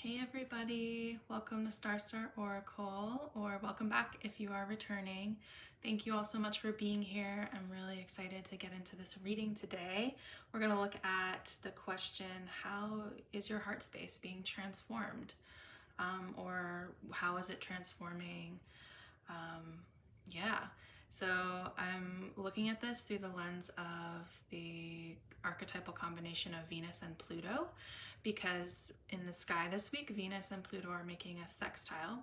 Hey everybody, welcome to Starseed Oracle, or welcome back if you are returning. Thank you all so much for being here. I'm really excited to get into this reading today. We're going to look at the question, how is your heart space being transformed? Or how is it transforming? Yeah, so I'm looking at this through the lens of the archetypal combination of Venus and Pluto, because in the sky this week, Venus and Pluto are making a sextile.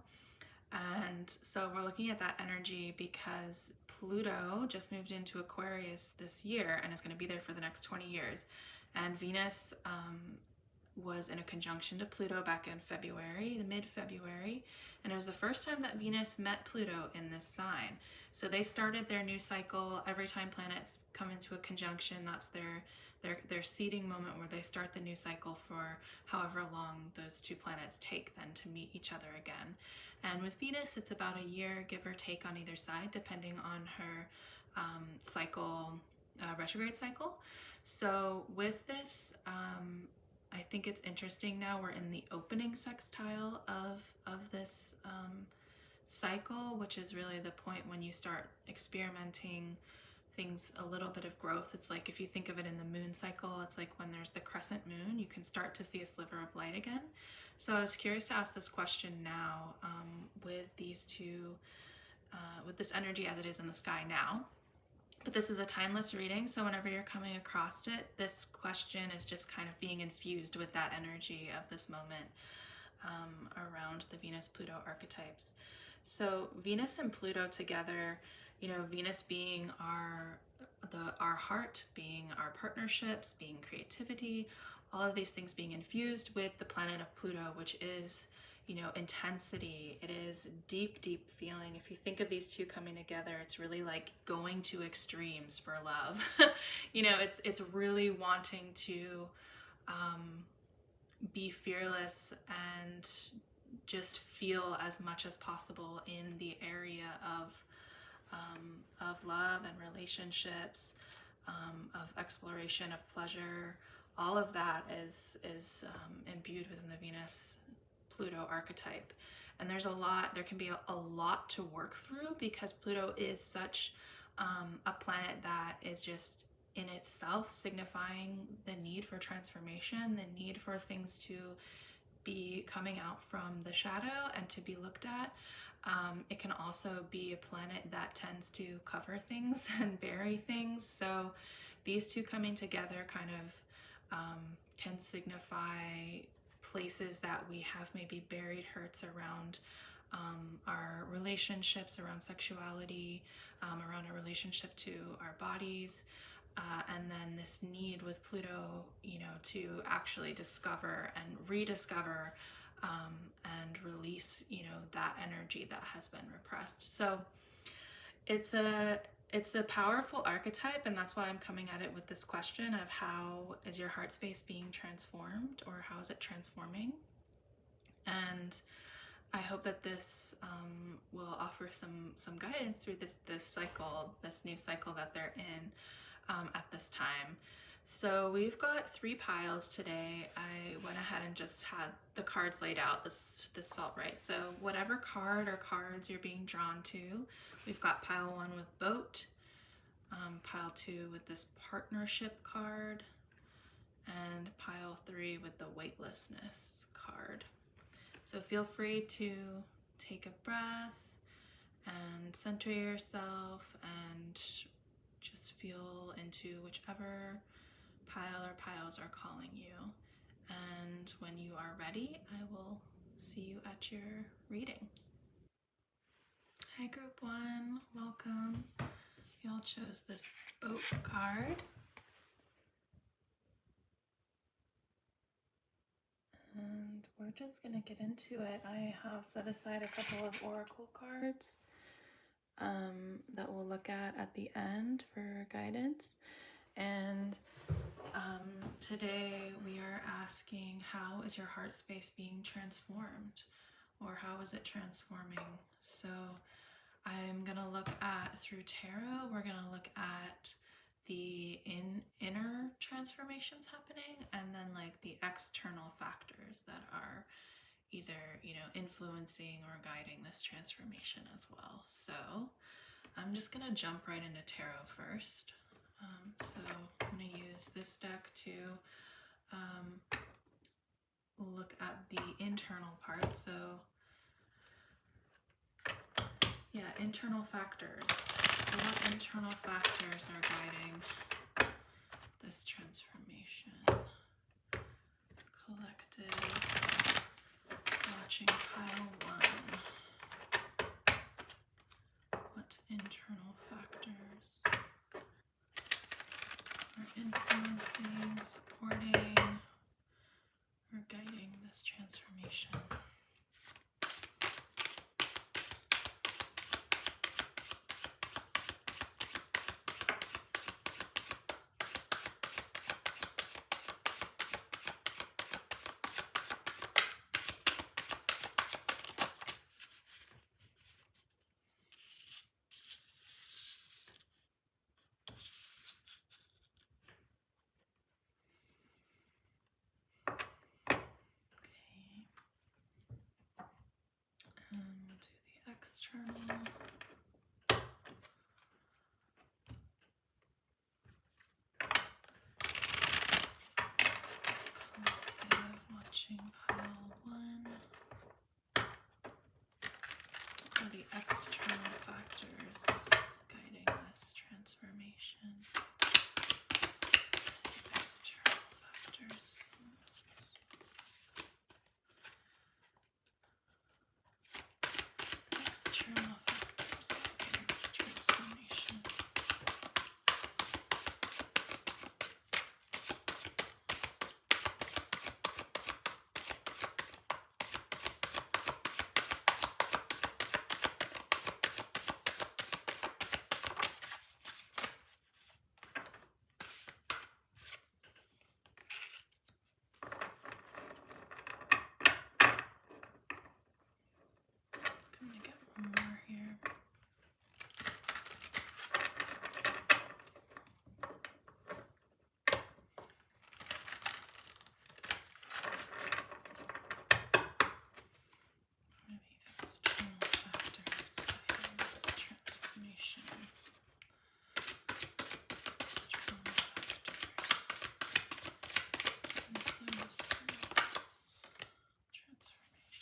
And so we're looking at that energy because Pluto just moved into Aquarius this year and is going to be there for the next 20 years. And Venus was in a conjunction to Pluto back in February, the mid-February, and it was the first time that Venus met Pluto in this sign. So they started their new cycle. Every time planets come into a conjunction, that's their seeding moment where they start the new cycle for however long those two planets take then to meet each other again. And with Venus, it's about a year, give or take, on either side, depending on her cycle, retrograde cycle. So with this, I think it's interesting now we're in the opening sextile of this cycle, which is really the point when you start experimenting things, a little bit of growth. It's like if you think of it in the moon cycle, it's like when there's the crescent moon, you can start to see a sliver of light again. So I was curious to ask this question now with these two, with this energy as it is in the sky now. But this is a timeless reading, so whenever you're coming across it, this question is just kind of being infused with that energy of this moment around the Venus-Pluto archetypes. So Venus and Pluto together, you know, Venus being our heart, being our partnerships, being creativity, all of these things being infused with the planet of Pluto, which is, you know, intensity. It is deep, deep feeling. If you think of these two coming together, it's really like going to extremes for love. You know, it's really wanting to be fearless and just feel as much as possible in the area of love and relationships, of exploration, of pleasure. All of that is imbued within the Venus Pluto archetype. And there can be a lot to work through because Pluto is such a planet that is just in itself signifying the need for transformation, the need for things to be coming out from the shadow and to be looked at. It can also be a planet that tends to cover things and bury things. So these two coming together kind of can signify places that we have maybe buried hurts around our relationships, around sexuality, around our relationship to our bodies. And then this need with Pluto, you know, to actually discover and rediscover and release, you know, that energy that has been repressed. So it's a powerful archetype, and that's why I'm coming at it with this question of how is your heart space being transformed, or how is it transforming? And I hope that this will offer some guidance through this cycle, this new cycle that they're in at this time. So we've got 3 piles today. I went ahead and just had the cards laid out. This felt right. So whatever card or cards you're being drawn to, we've got pile 1 with boat, pile 2 with this partnership card, and pile 3 with the weightlessness card. So feel free to take a breath and center yourself and just feel into whichever pile or piles are calling you. And when you are ready, I will see you at your reading. Hi group 1, welcome. Y'all chose this boat card. And we're just gonna get into it. I have set aside a couple of oracle cards that we'll look at the end for guidance. And today we are asking, how is your heart space being transformed, or how is it transforming? So I'm gonna look at, through tarot, we're gonna look at the inner transformations happening, and then like the external factors that are, either, influencing or guiding this transformation as well. So I'm just going to jump right into tarot first. So I'm going to use this deck to look at the internal part. So yeah, internal factors. So what internal factors are guiding this transformation? Collective, watching pile one. What internal factors are influencing, supporting, or guiding this transformation? To the external. Collective, watching pile one. What are the external factors guiding this transformation? External factors. External factors guiding this transformation. I'm gonna get one more here. What are the external factors guiding this transformation? External factors influencing this transformation.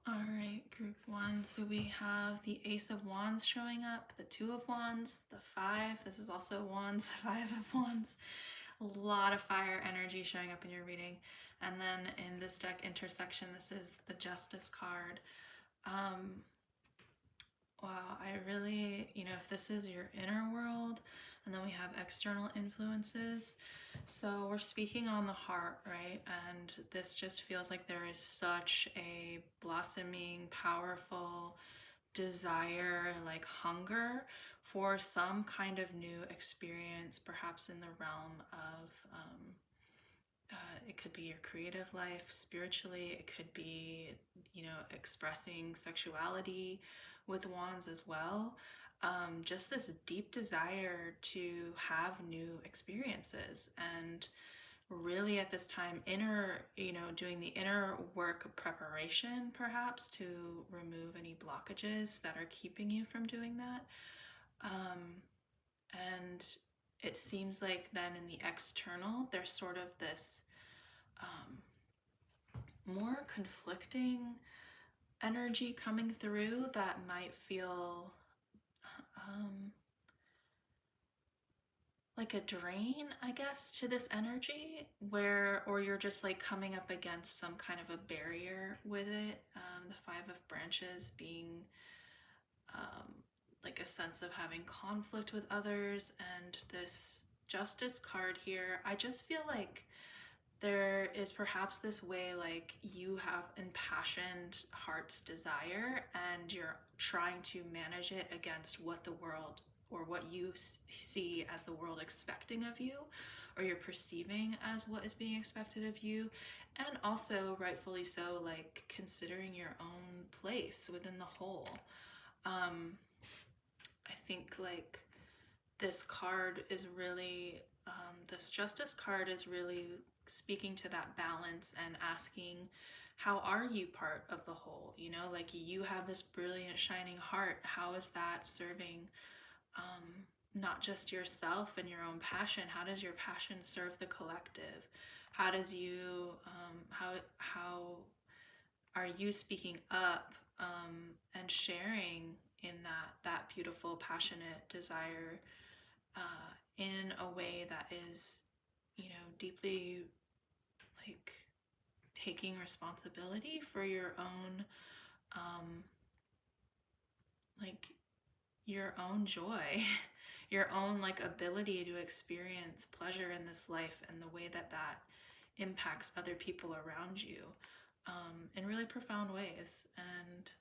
All right, group one. So we have the Ace of Wands showing up, the Two of Wands, the Five. This is also Wands, Five of Wands. A lot of fire energy showing up in your reading. And then in this deck intersection, this is the Justice card. Wow, I really, if this is your inner world, and then we have external influences. So we're speaking on the heart, right? And this just feels like there is such a blossoming, powerful desire, like hunger for some kind of new experience, perhaps in the realm of, it could be your creative life, spiritually, it could be, expressing sexuality with wands as well. Just this deep desire to have new experiences, and really at this time doing the inner work preparation, perhaps to remove any blockages that are keeping you from doing that. And it seems like then in the external there's sort of this more conflicting energy coming through that might feel like a drain, I guess, to this energy, or you're just like coming up against some kind of a barrier with it. The Five of Branches being like a sense of having conflict with others, and this Justice card here, I just feel like there is perhaps this way like you have impassioned heart's desire and you're trying to manage it against what the world or what you see as the world expecting of you, or you're perceiving as what is being expected of you, and also rightfully so, like considering your own place within the whole. I think like this card is really, this justice card is really speaking to that balance and asking, how are you part of the whole? You know, like you have this brilliant, shining heart. How is that serving not just yourself and your own passion? How does your passion serve the collective? How does you, how are you speaking up and sharing in that beautiful, passionate desire in a way that is, you know, deeply like taking responsibility for your own, like your own joy, your own like ability to experience pleasure in this life and the way that that impacts other people around you in really profound ways. And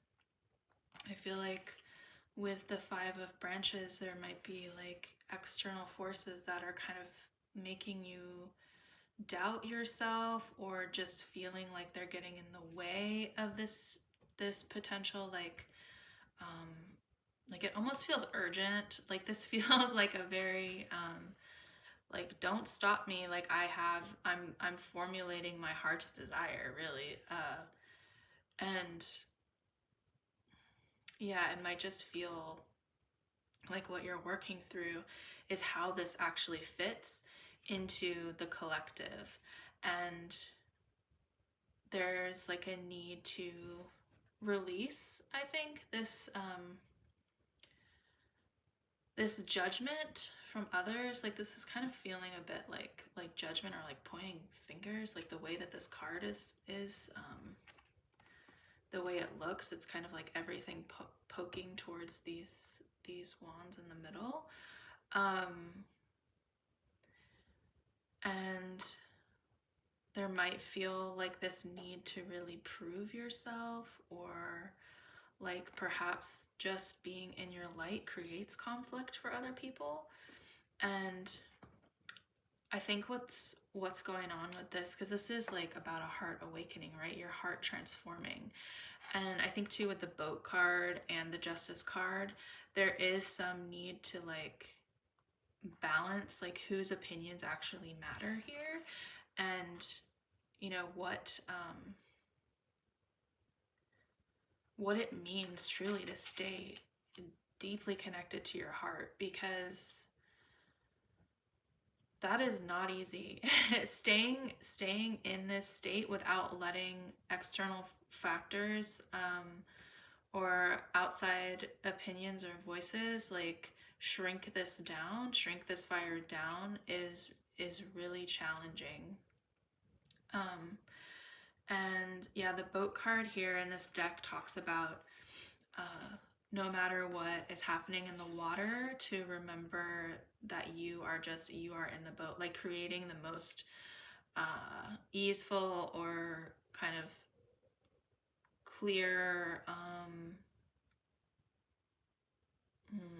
I feel like with the Five of Branches, there might be like external forces that are kind of making you doubt yourself, or just feeling like they're getting in the way of this potential like it almost feels urgent. Like this feels like a very like, don't stop me, like I'm formulating my heart's desire, really. And yeah, it might just feel like what you're working through is how this actually fits into the collective. And there's like a need to release, I think, this judgment from others. Like this is kind of feeling a bit like judgment or like pointing fingers, like the way that this card is the way it looks. It's kind of like everything poking towards these wands in the middle. And there might feel like this need to really prove yourself, or like perhaps just being in your light creates conflict for other people. And I think what's going on with this, because this is like about a heart awakening, right? Your heart transforming. And I think too with the Boat card and the Justice card, there is some need to like balance like whose opinions actually matter here, and you know what it means truly to stay deeply connected to your heart, because that is not easy. staying in this state without letting external factors or outside opinions or voices like shrink this fire down is really challenging. And yeah, the Boat card here in this deck talks about no matter what is happening in the water, to remember that you are in the boat, like creating the most easeful or kind of clear,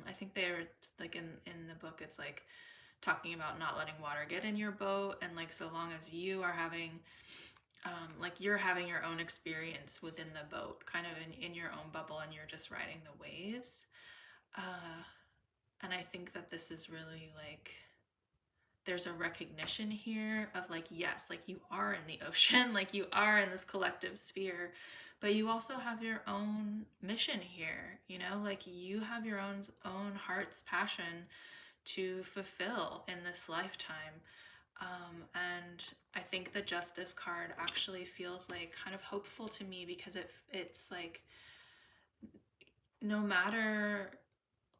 I think they're like in the book, it's like talking about not letting water get in your boat, and like so long as you are having like you're having your own experience within the boat, kind of in your own bubble, and you're just riding the waves. And I think that this is really like, there's a recognition here of like, yes, like you are in the ocean, like you are in this collective sphere, but you also have your own mission here, you know, like you have your own heart's passion to fulfill in this lifetime. And I think the Justice card actually feels like kind of hopeful to me, because it's like, no matter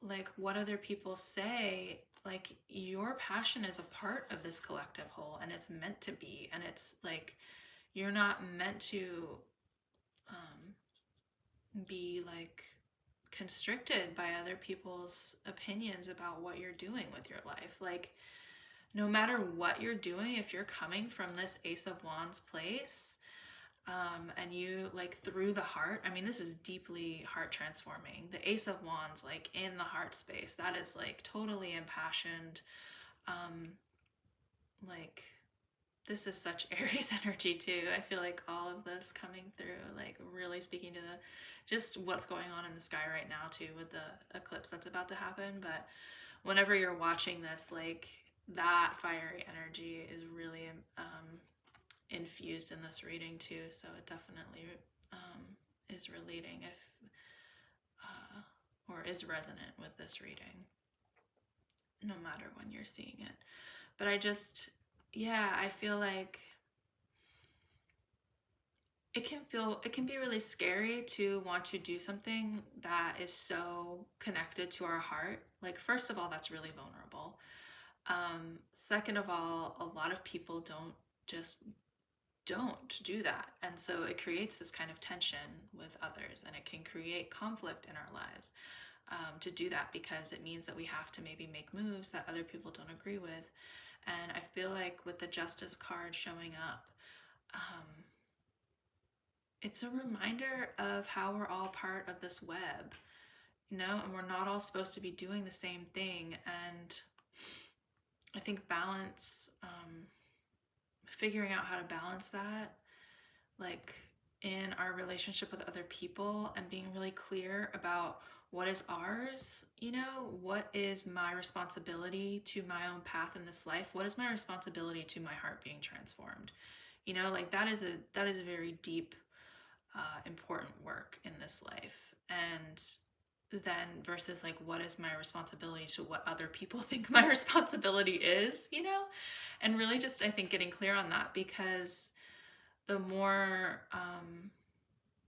like what other people say, like your passion is a part of this collective whole, and it's meant to be. And it's like, you're not meant to be like constricted by other people's opinions about what you're doing with your life. Like no matter what you're doing, if you're coming from this Ace of Wands place, and you like through the heart, I mean, this is deeply heart transforming. The Ace of Wands, like in the heart space, that is like totally impassioned. Like this is such Aries energy too. I feel like all of this coming through, like really speaking to the just what's going on in the sky right now too with the eclipse that's about to happen. But whenever you're watching this, like that fiery energy is really infused in this reading too. So it definitely is relating if or is resonant with this reading, no matter when you're seeing it. But I just, yeah, I feel like it can be really scary to want to do something that is so connected to our heart. Like, first of all, that's really vulnerable. Second of all, a lot of people don't do that. And so it creates this kind of tension with others, and it can create conflict in our lives to do that, because it means that we have to maybe make moves that other people don't agree with. And I feel like with the Justice card showing up, it's a reminder of how we're all part of this web, and we're not all supposed to be doing the same thing. And I think balance, figuring out how to balance that, like in our relationship with other people, and being really clear about what is ours, what is my responsibility to my own path in this life? What is my responsibility to my heart being transformed? Like that is a very deep, important work in this life. And then versus like, what is my responsibility to what other people think my responsibility is, and really just, I think, getting clear on that, because the more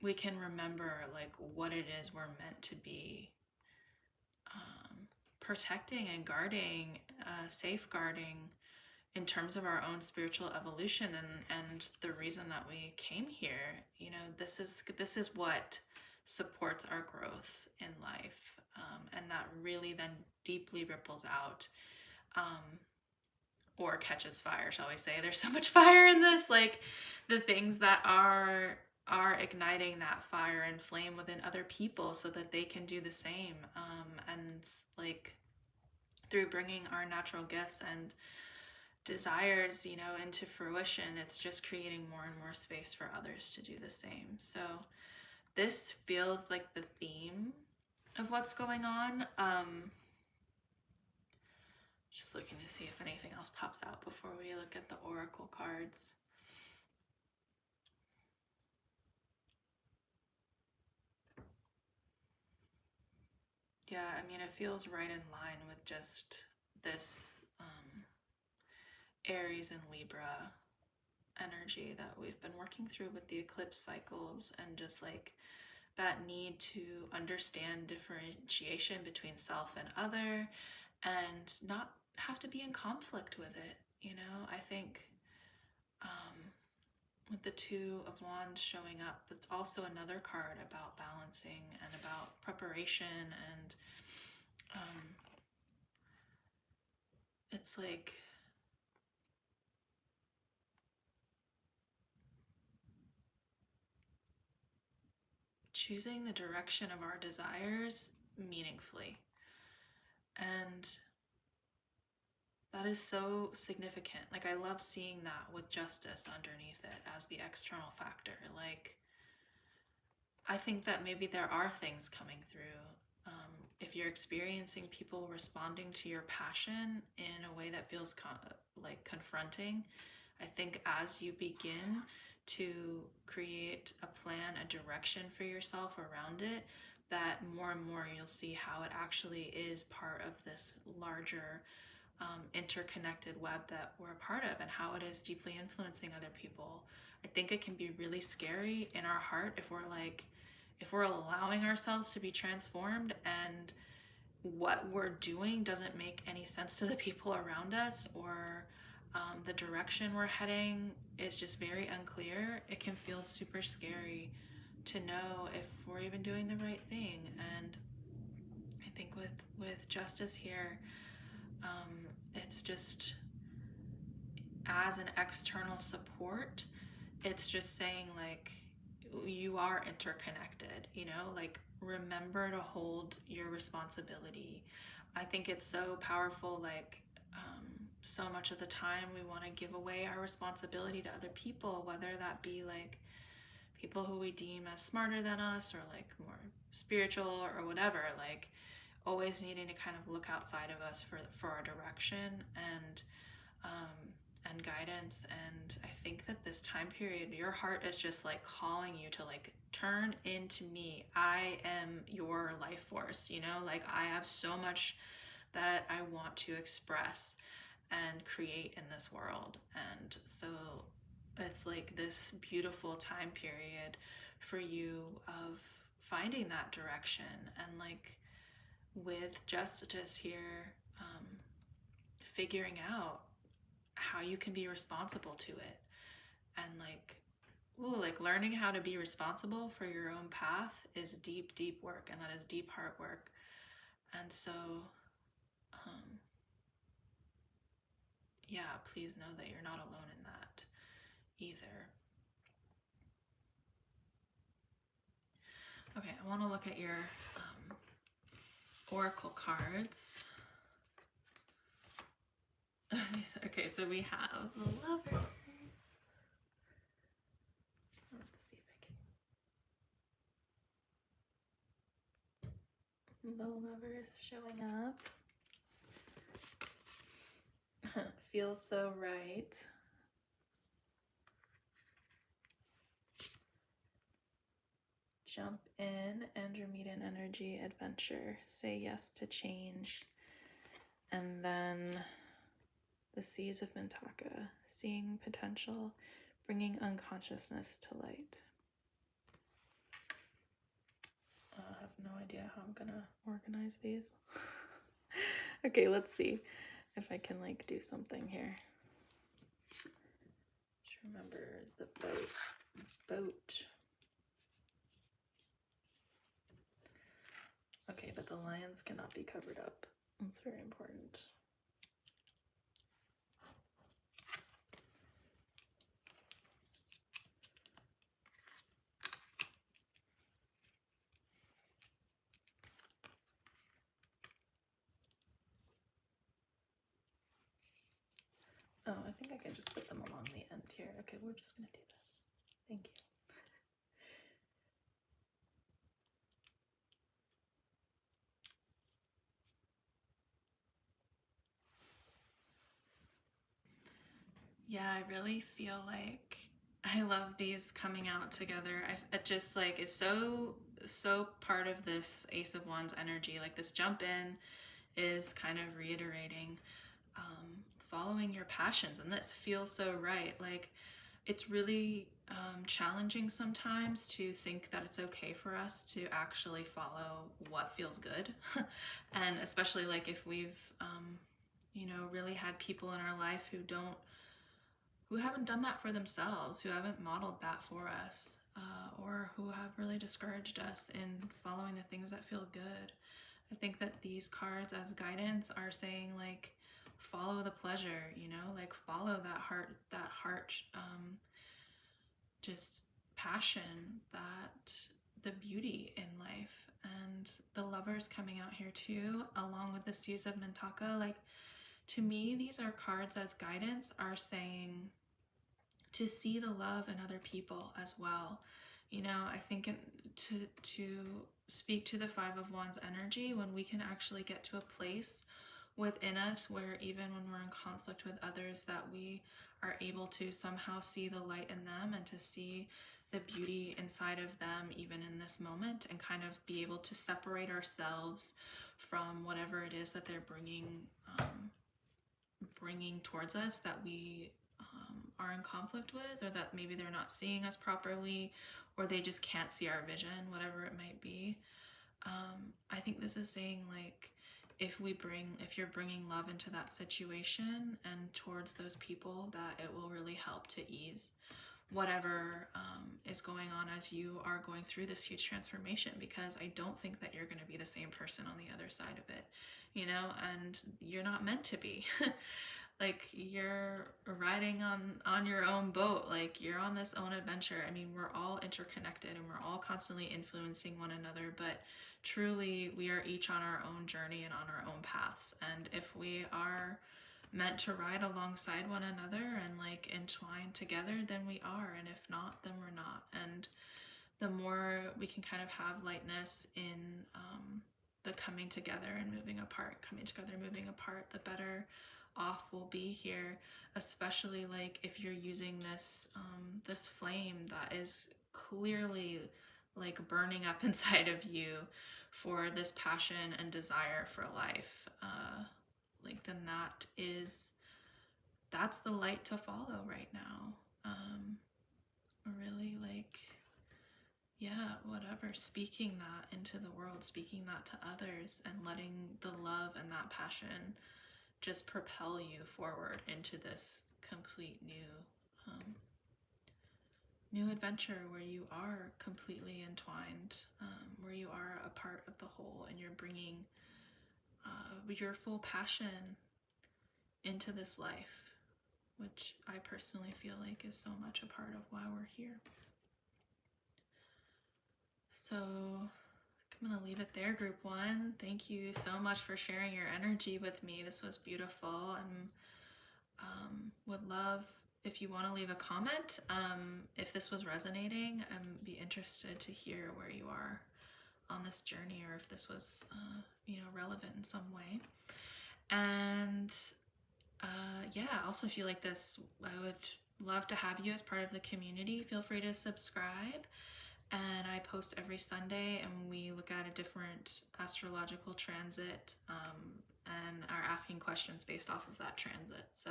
we can remember like what it is we're meant to be protecting and guarding, safeguarding in terms of our own spiritual evolution, and the reason that we came here. This is what supports our growth in life, and that really then deeply ripples out, or catches fire, shall we say. There's so much fire in this, like the things that are igniting that fire and flame within other people so that they can do the same, and like through bringing our natural gifts and desires, into fruition, it's just creating more and more space for others to do the same. So this feels like the theme of what's going on. Just looking to see if anything else pops out before we look at the oracle cards. Yeah, I mean, it feels right in line with just this Aries and Libra energy that we've been working through with the eclipse cycles, and just like that need to understand differentiation between self and other, and not have to be in conflict with it. I think with the Two of Wands showing up, it's also another card about balancing and about preparation, and it's like choosing the direction of our desires meaningfully. And that is so significant. Like, I love seeing that with justice underneath it as the external factor. Like, I think that maybe there are things coming through. If you're experiencing people responding to your passion in a way that feels like confronting, I think as you begin to create a plan, a direction for yourself around it, that more and more you'll see how it actually is part of this larger interconnected web that we're a part of, and how it is deeply influencing other people. I think it can be really scary in our heart if we're allowing ourselves to be transformed, and what we're doing doesn't make any sense to the people around us, or the direction we're heading is just very unclear. It can feel super scary to know if we're even doing the right thing. And I think with justice here, it's just as an external support, it's just saying like you are interconnected, you know, like remember to hold your responsibility. I think it's so powerful, like so much of the time we want to give away our responsibility to other people, whether that be like people who we deem as smarter than us or like more spiritual or whatever, like always needing to kind of look outside of us for our direction and guidance. And I think that this time period, your heart is just like calling you to like turn into me. I am your life force, you know, like I have so much that I want to express and create in this world. And so it's like this beautiful time period for you of finding that direction. And like with justice here, figuring out how you can be responsible to it. And like learning how to be responsible for your own path is deep, deep work, and that is deep heart work. And so yeah, please know that you're not alone in that either. Okay, I want to look at your oracle cards. Okay, so we have the Lovers. Let's see if I can. The Lovers showing up. Feels so right. Jump in, Andromedan energy, adventure. Say yes to change. And then the Seas of Mintaka, seeing potential, bringing unconsciousness to light. I have no idea how I'm gonna organize these. Okay, let's see if I can like do something here. Just remember the boat. Okay, but the lions cannot be covered up. That's very important. Oh, I think I can just put them along the end here. Okay, we're just gonna do this. Thank you. Yeah, I really feel like I love these coming out together. It just like is so part of this Ace of Wands energy. Like this jump in is kind of reiterating following your passions, and this feels so right. Like it's really challenging sometimes to think that it's okay for us to actually follow what feels good. And especially like if we've you know, really had people in our life who haven't done that for themselves, who haven't modeled that for us, or who have really discouraged us in following the things that feel good. I think that these cards as guidance are saying like follow the pleasure, you know, like follow that heart just passion, that the beauty in life. And the Lovers coming out here too, along with the Seas of Mintaka. Like to me, these are cards as guidance are saying to see the love in other people as well. You know, I think to speak to the Five of Wands energy, when we can actually get to a place within us where even when we're in conflict with others, that we are able to somehow see the light in them and to see the beauty inside of them even in this moment, and kind of be able to separate ourselves from whatever it is that they're bringing towards us that we are in conflict with, or that maybe they're not seeing us properly, or they just can't see our vision, whatever it might be. I think this is saying like if you're bringing love into that situation and towards those people, that it will really help to ease whatever is going on as you are going through this huge transformation, because I don't think that you're going to be the same person on the other side of it, you know, and you're not meant to be. like you're riding on your own boat, like you're on this own adventure. I mean, we're all interconnected and we're all constantly influencing one another, but truly we are each on our own journey and on our own paths. And if we are meant to ride alongside one another and like entwine together, then we are, and if not, then we're not. And the more we can kind of have lightness in the coming together and moving apart, the better off we'll be here. Especially like if you're using this this flame that is clearly like burning up inside of you for this passion and desire for life, like then that's the light to follow right now. Really like, yeah, whatever, speaking that into the world, speaking that to others, and letting the love and that passion just propel you forward into this complete new adventure where you are completely entwined, where you are a part of the whole, and you're bringing your full passion into this life, which I personally feel like is so much a part of why we're here. So I'm going to leave it there, group one. Thank you so much for sharing your energy with me. This was beautiful. And would love if you want to leave a comment. If this was resonating, I'd be interested to hear where you are on this journey, or if this was relevant in some way. And yeah, also if you like this, I would love to have you as part of the community. Feel free to subscribe. And I post every Sunday, and we look at a different astrological transit and are asking questions based off of that transit. So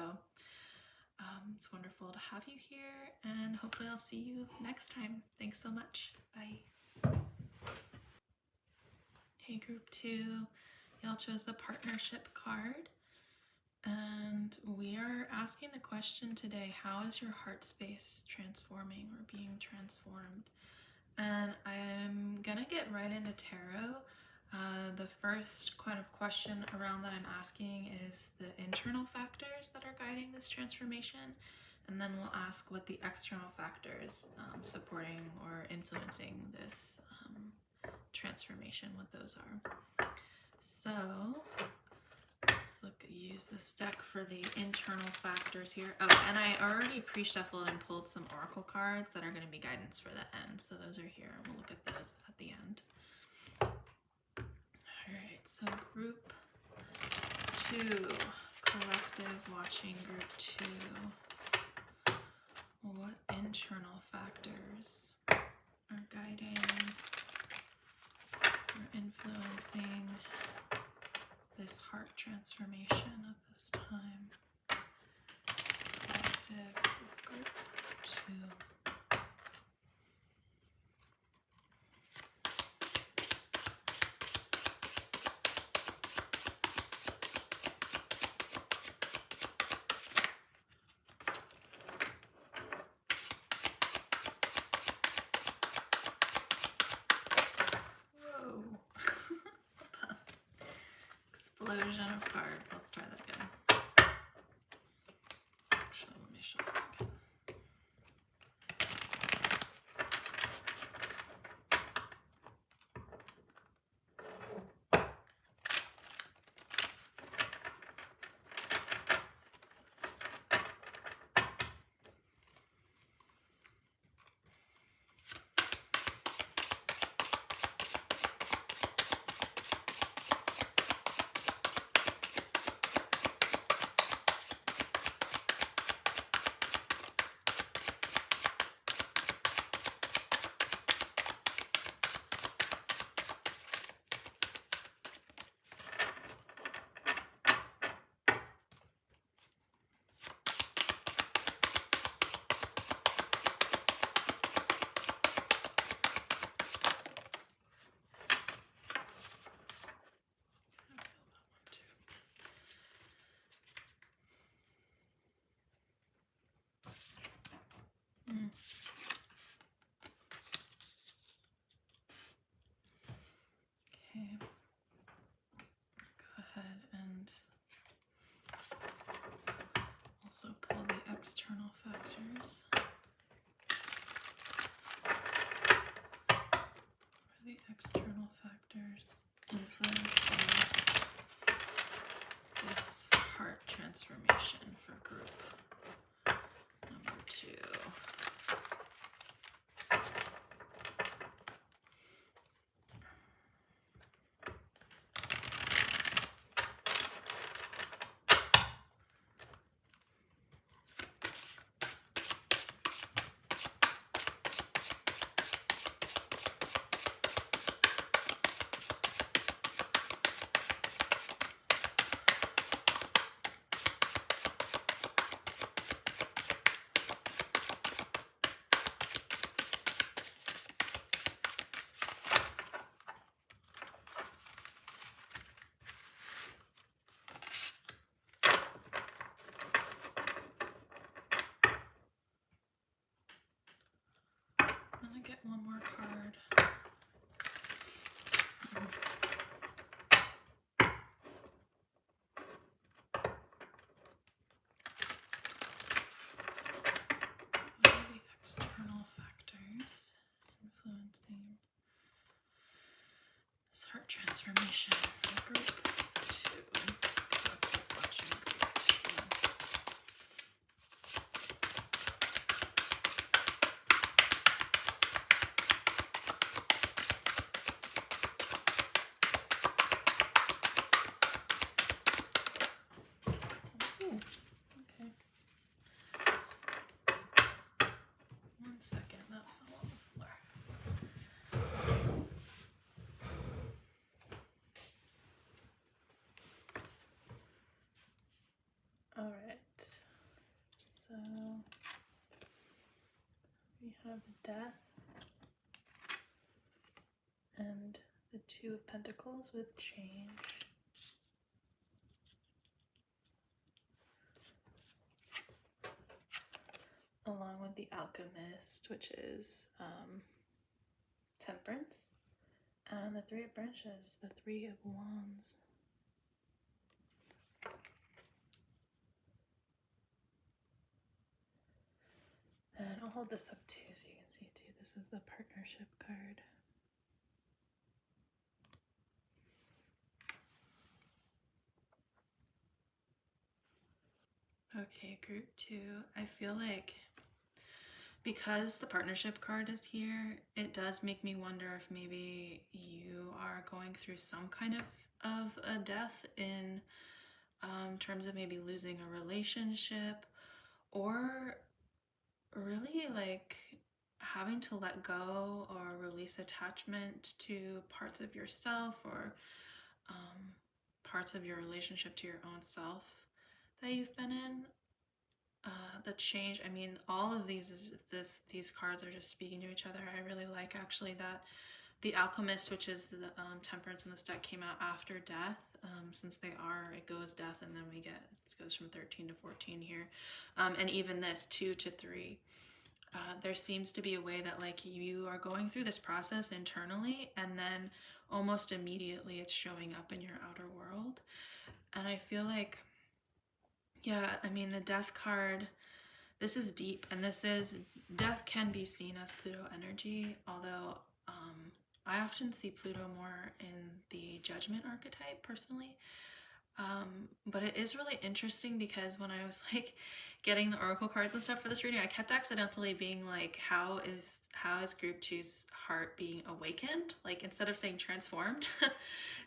it's wonderful to have you here, and hopefully I'll see you next time. Thanks so much. Bye. Hey, group two, y'all chose the partnership card. And we are asking the question today, how is your heart space transforming or being transformed? And I'm gonna get right into tarot. The first kind of question around that I'm asking is the internal factors that are guiding this transformation, and then we'll ask what the external factors supporting or influencing this transformation, what those are. So let's use this deck for the internal factors here. Oh, and I already pre-shuffled and pulled some oracle cards that are going to be guidance for the end. So those are here. We'll look at those at the end. All right, so group two, collective watching group two. What internal factors are guiding or influencing this heart transformation at this time? Collective group two. Whoa. Hold on. Explosion of cards. Let's try that again. Actually, let me shuffle again. Okay, go ahead and external factors? What are the external factors influencing this heart transformation for group number 2? I'm gonna get one more card. What are the external factors influencing this heart transformation for group 2? Watching group 2. Ooh, okay. One second, that fell on the floor. All right, so we have death and the 2 of Pentacles with change. Along with the Alchemist, which is Temperance, and the 3 of Branches, the 3 of Wands. And I'll hold this up too so you can see it too. This is the partnership card. Okay, group 2. I feel like because the partnership card is here, it does make me wonder if maybe you are going through some kind of a death in terms of maybe losing a relationship, or really like having to let go or release attachment to parts of yourself, or parts of your relationship to your own self that you've been in. The change, I mean, all of these cards are just speaking to each other. I really like actually that the Alchemist, which is the Temperance in this deck, came out after death, since it goes death, and then it goes from 13 to 14 here. And even this 2 to 3. There seems to be a way that like you are going through this process internally, and then almost immediately it's showing up in your outer world. And I feel like, yeah, I mean, the Death card, this is deep, and death can be seen as Pluto energy, although I often see Pluto more in the Judgment archetype personally. But it is really interesting because when I was like getting the oracle cards and stuff for this reading, I kept accidentally being like, how is group 2's heart being awakened, like instead of saying transformed.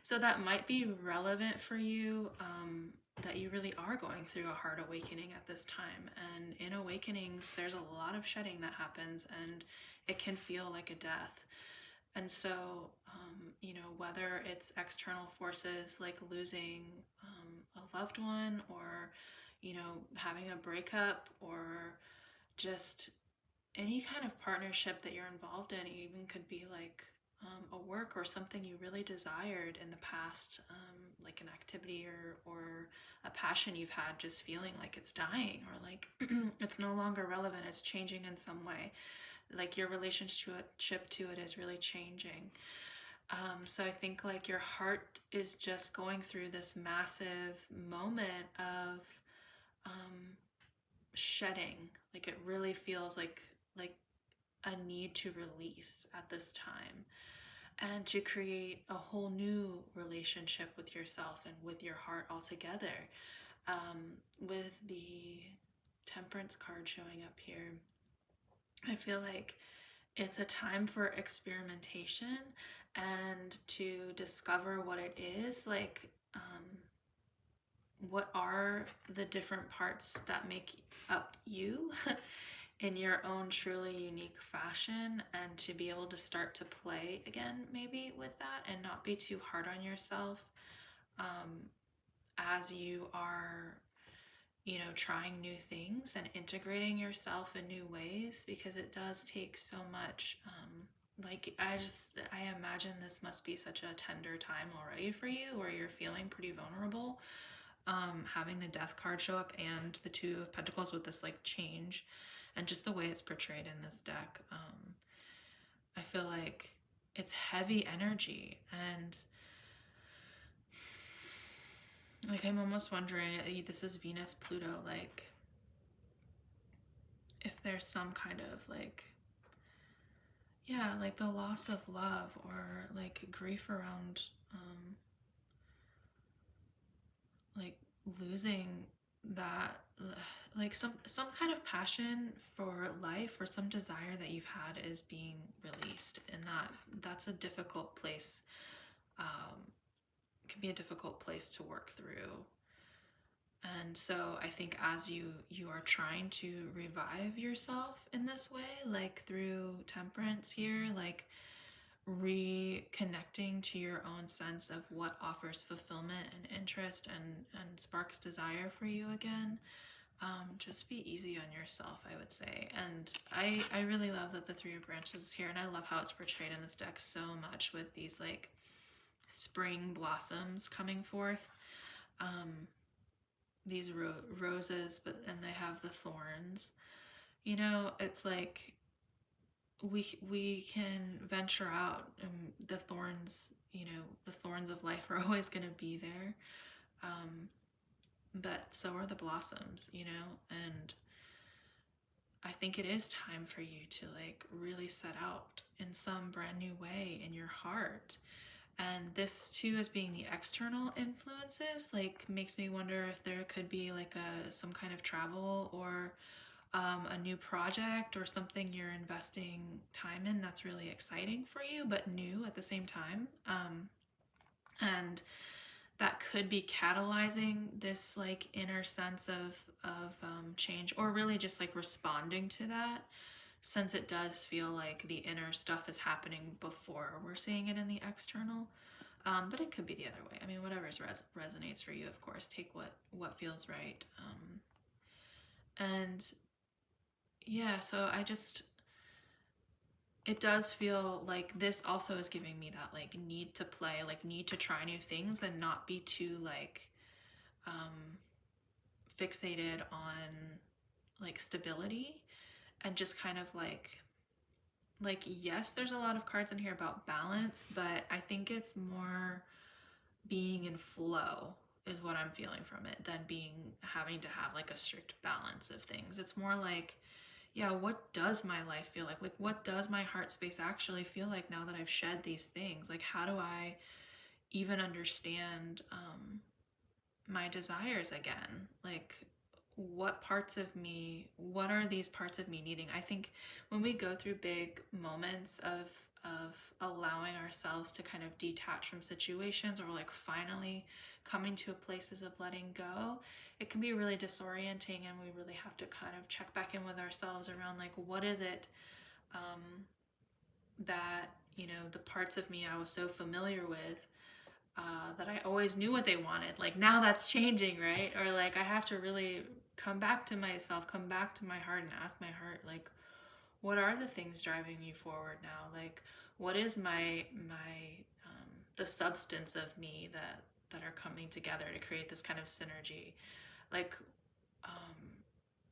So that might be relevant for you, that you really are going through a heart awakening at this time. And in awakenings, there's a lot of shedding that happens, and it can feel like a death. And so, whether it's external forces like losing a loved one, or, having a breakup, or just any kind of partnership that you're involved in, it even could be like a work or something you really desired in the past, like an activity or a passion you've had, just feeling like it's dying, or like it's no longer relevant, it's changing in some way. Like your relationship to it is really changing. So I think like your heart is just going through this massive moment of shedding. Like it really feels like a need to release at this time, and to create a whole new relationship with yourself and with your heart altogether. With the Temperance card showing up here, I feel like it's a time for experimentation and to discover what it is. Like, what are the different parts that make up you in your own truly unique fashion, and to be able to start to play again maybe with that and not be too hard on yourself as you are, you know, trying new things and integrating yourself in new ways, because it does take so much. Like I imagine this must be such a tender time already for you, where you're feeling pretty vulnerable. Having the Death card show up and the Two of Pentacles with this like change, and just the way it's portrayed in this deck, I feel like it's heavy energy. And like I'm almost wondering, this is Venus Pluto, like if there's some kind of like, yeah, like the loss of love, or like grief around like losing that, like some kind of passion for life or some desire that you've had is being released, and that's a difficult place. Can be a difficult place to work through. And so I think as you are trying to revive yourself in this way, like through Temperance here, like reconnecting to your own sense of what offers fulfillment and interest and sparks desire for you again. Just be easy on yourself, I would say. And I really love that the Three of Branches is here, and I love how it's portrayed in this deck so much, with these like spring blossoms coming forth. These roses, and they have the thorns. You know, it's like we can venture out, and the thorns, you know, the thorns of life are always going to be there, but so are the blossoms, you know. And I think it is time for you to like really set out in some brand new way in your heart. And this too, as being the external influences, like makes me wonder if there could be like some kind of travel, or a new project, or something you're investing time in that's really exciting for you but new at the same time. And that could be catalyzing this like inner sense of change, or really just like responding to that, since it does feel like the inner stuff is happening before we're seeing it in the external. But it could be the other way. I mean, whatever resonates for you, of course. Take what feels right. And yeah, so it does feel like this also is giving me that like need to play, like need to try new things, and not be too like fixated on like stability, and just kind of like yes, there's a lot of cards in here about balance, but I think it's more being in flow is what I'm feeling from it, than having to have like a strict balance of things. It's more like, yeah, what does my life feel like? Like, what does my heart space actually feel like now that I've shed these things? Like, how do I even understand my desires again? Like, what are these parts of me needing? I think when we go through big moments of allowing ourselves to kind of detach from situations, or like finally coming to places of letting go, it can be really disorienting, and we really have to kind of check back in with ourselves around like, what is it that, you know, the parts of me I was so familiar with, that I always knew what they wanted, like now that's changing, right? Or like I have to really come back to myself, come back to my heart, and ask my heart, like, what are the things driving me forward now? Like, what is the substance of me that are coming together to create this kind of synergy? Like,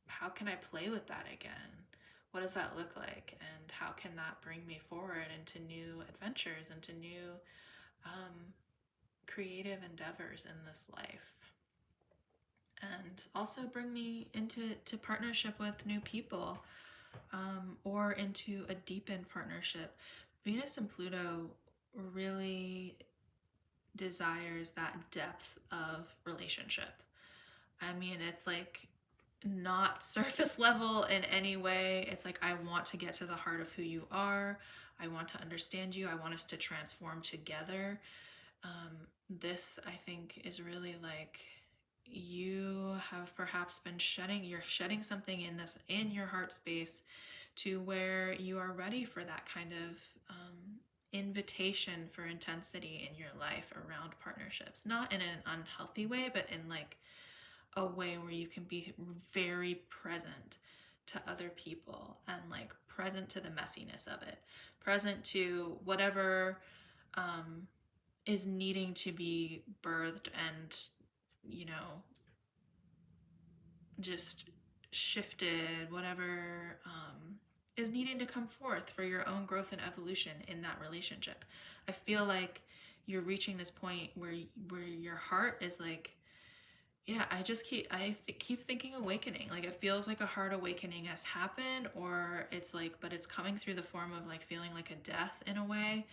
how can I play with that again? What does that look like? And how can that bring me forward into new adventures, into new creative endeavors in this life? and also bring me into partnership with new people, or into a deepened partnership. Venus and Pluto really desires that depth of relationship. I mean, it's like not surface level in any way. It's like, I want to get to the heart of who you are. I want to understand you. I want us to transform together. This, I think, is really like, you have perhaps been you're shedding something in your heart space, to where you are ready for that kind of invitation for intensity in your life around partnerships. Not in an unhealthy way, but in like a way where you can be very present to other people, and like present to the messiness of it, present to whatever is needing to be birthed, and, you know, just shifted, whatever is needing to come forth for your own growth and evolution in that relationship. I feel like you're reaching this point where your heart is like, yeah, keep thinking awakening. Like, it feels like a heart awakening has happened, or it's like, but it's coming through the form of like feeling like a death in a way.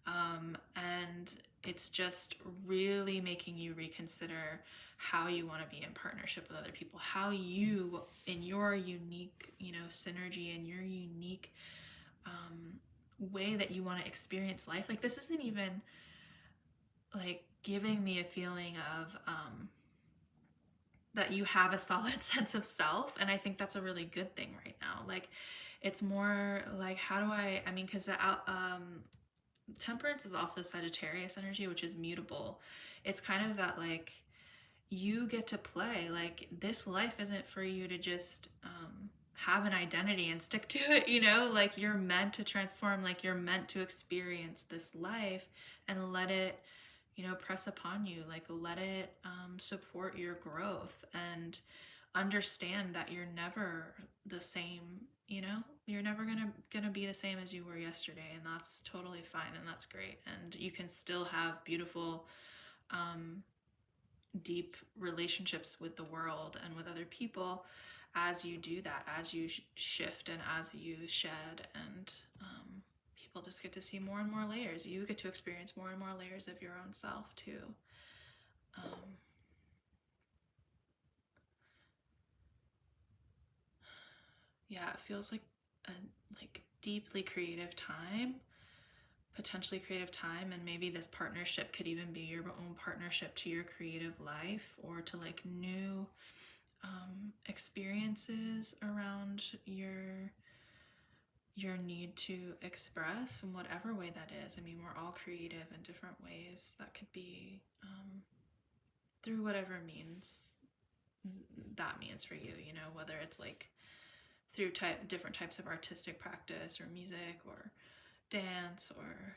And it's just really making you reconsider how you want to be in partnership with other people, how you, in your unique, synergy, and your unique way that you want to experience life. Like, this isn't even like giving me a feeling of that you have a solid sense of self, and I think that's a really good thing right now. Like, it's more like, how do I mean, because Temperance is also Sagittarius energy, which is mutable. It's kind of that, like, you get to play. Like, this life isn't for you to just have an identity and stick to it, Like, you're meant to transform. Like, you're meant to experience this life and let it, press upon you. Like, let it support your growth, and understand that you're never the same. You're never gonna be the same as you were yesterday, and that's totally fine, and that's great. And you can still have beautiful deep relationships with the world and with other people as you do that, as you shift and as you shed. And people just get to see more and more layers. You get to experience more and more layers of your own self too. Yeah, it feels like a deeply creative time, potentially creative time. And maybe this partnership could even be your own partnership to your creative life, or to like new experiences around your need to express, in whatever way that is. I mean, we're all creative in different ways. That could be through whatever means that means for you, whether it's like through different types of artistic practice, or music, or dance, or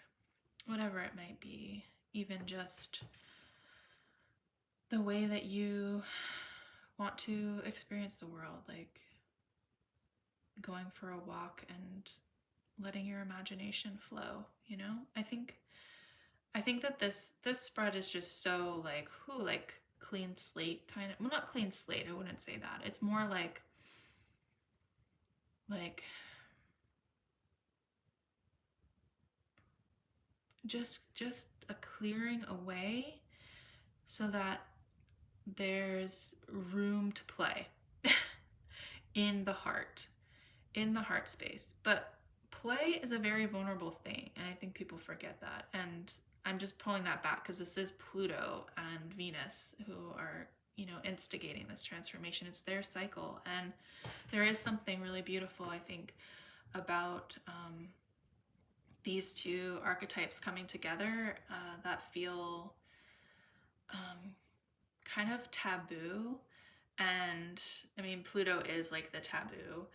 whatever it might be. Even just the way that you want to experience the world, like going for a walk and letting your imagination flow. I think that this spread is just so like, clean slate kind of. Well, not clean slate, I wouldn't say that. It's more like just a clearing away, so that there's room to play in the heart space. But play is a very vulnerable thing, and I think people forget that. And I'm just pulling that back because this is Pluto and Venus who are, instigating this transformation. It's their cycle, and there is something really beautiful, I think, about these two archetypes coming together that feel kind of taboo. And I mean, Pluto is like the taboo,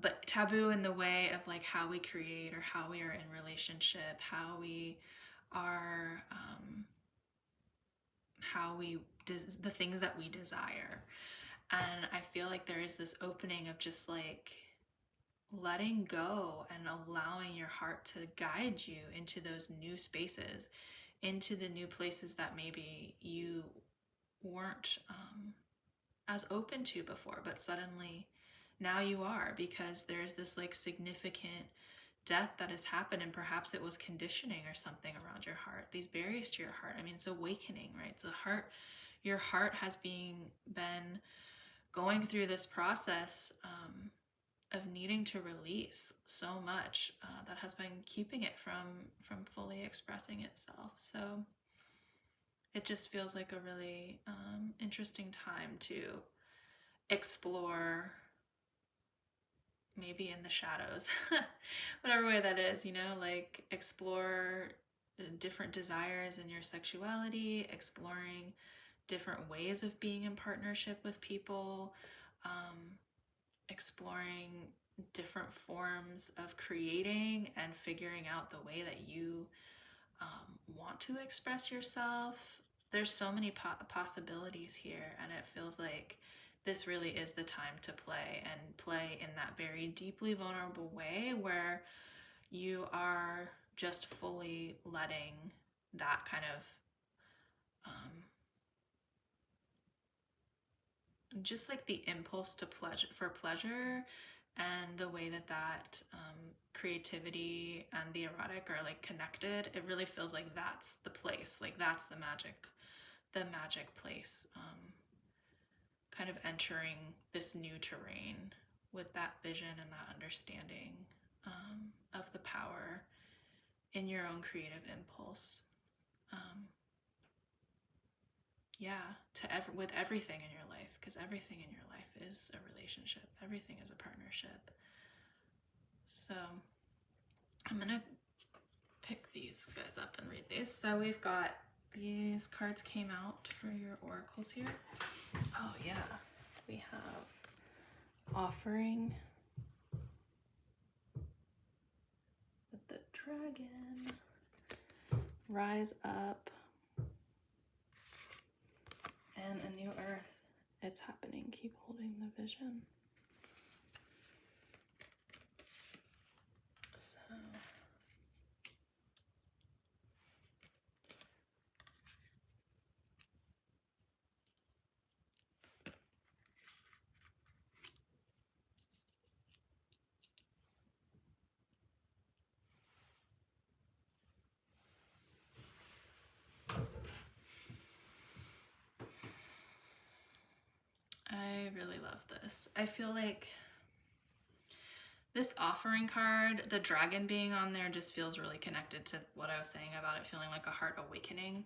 but taboo in the way of like how we create, or how we are in relationship, how we are, the things that we desire. And I feel like there is this opening of just like letting go and allowing your heart to guide you into those new spaces, into the new places that maybe you weren't as open to before, but suddenly now you are, because there's this like significant death that has happened, and perhaps it was conditioning or something around your heart, these barriers to your heart. I mean, it's awakening, right? It's a heart, your heart has been going through this process of needing to release so much that has been keeping it from fully expressing itself. So it just feels like a really interesting time to explore, maybe in the shadows, whatever way that is, you know, like explore different desires in your sexuality, exploring different ways of being in partnership with people, exploring different forms of creating and figuring out the way that you want to express yourself. There's so many possibilities here, and it feels like this really is the time to play, and play in that very deeply vulnerable way where you are just fully letting that kind of just like the impulse to pleasure, and the way that creativity and the erotic are like connected. It really feels like that's the place, like that's the magic place, kind of entering this new terrain with that vision and that understanding of the power in your own creative impulse. With everything in your life, because everything in your life is a relationship, everything is a partnership. So I'm gonna pick these guys up and read these. So we've got these cards came out for your oracles here. Oh yeah, we have offering with the dragon, rise up, and a new earth. It's happening. Keep holding the vision. So I really love this. I feel like this offering card, the dragon being on there, just feels really connected to what I was saying about it feeling like a heart awakening.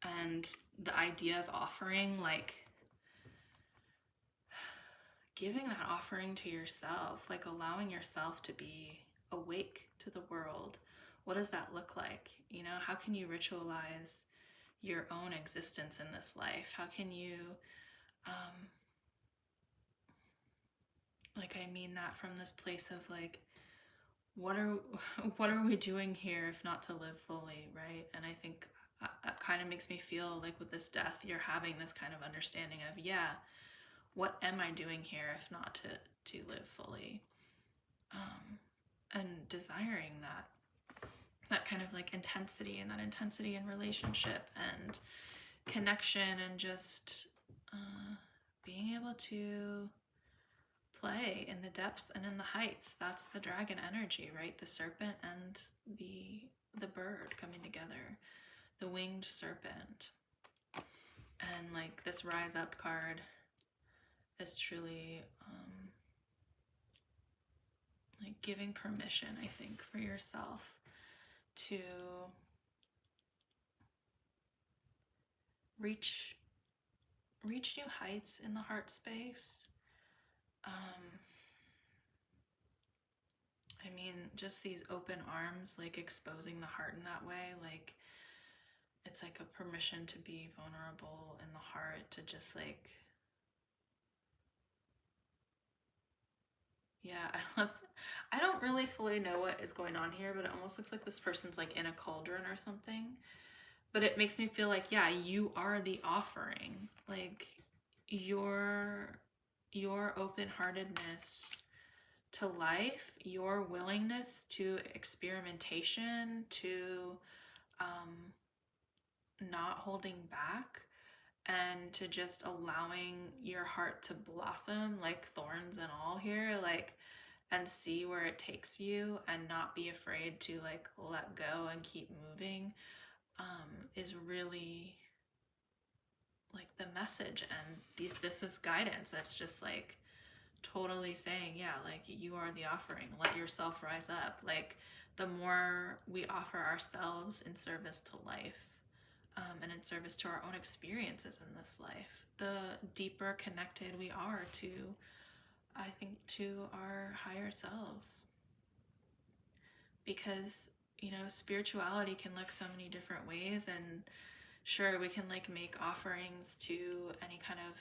And the idea of offering, like giving that offering to yourself, like allowing yourself to be awake to the world. What does that look like? You know, how can you ritualize your own existence in this life? How can you, like, I mean that from this place of like, what are we doing here if not to live fully, right? And I think that kind of makes me feel like with this death, you're having this kind of understanding of, yeah, what am I doing here if not to live fully? And desiring that kind of like intensity, and that intensity in relationship and connection, and just being able to play in the depths and in the heights. That's the dragon energy, right? The serpent and the bird coming together, the winged serpent. And like this rise up card is truly like giving permission, I think, for yourself to reach new heights in the heart space. I mean, just these open arms, like exposing the heart in that way, like it's like a permission to be vulnerable in the heart, to just like, yeah, I don't really fully know what is going on here, but it almost looks like this person's like in a cauldron or something. But it makes me feel like, yeah, you are the offering. Like your open-heartedness to life, your willingness to experimentation, to not holding back and to just allowing your heart to blossom, like thorns and all here, like, and see where it takes you and not be afraid to like let go and keep moving, is really like the message. And this is guidance. It's just like totally saying, yeah, like you are the offering, let yourself rise up. Like the more we offer ourselves in service to life, and in service to our own experiences in this life, the deeper connected we are to, I think, to our higher selves. Because, you know, spirituality can look so many different ways, and sure, we can like make offerings to any kind of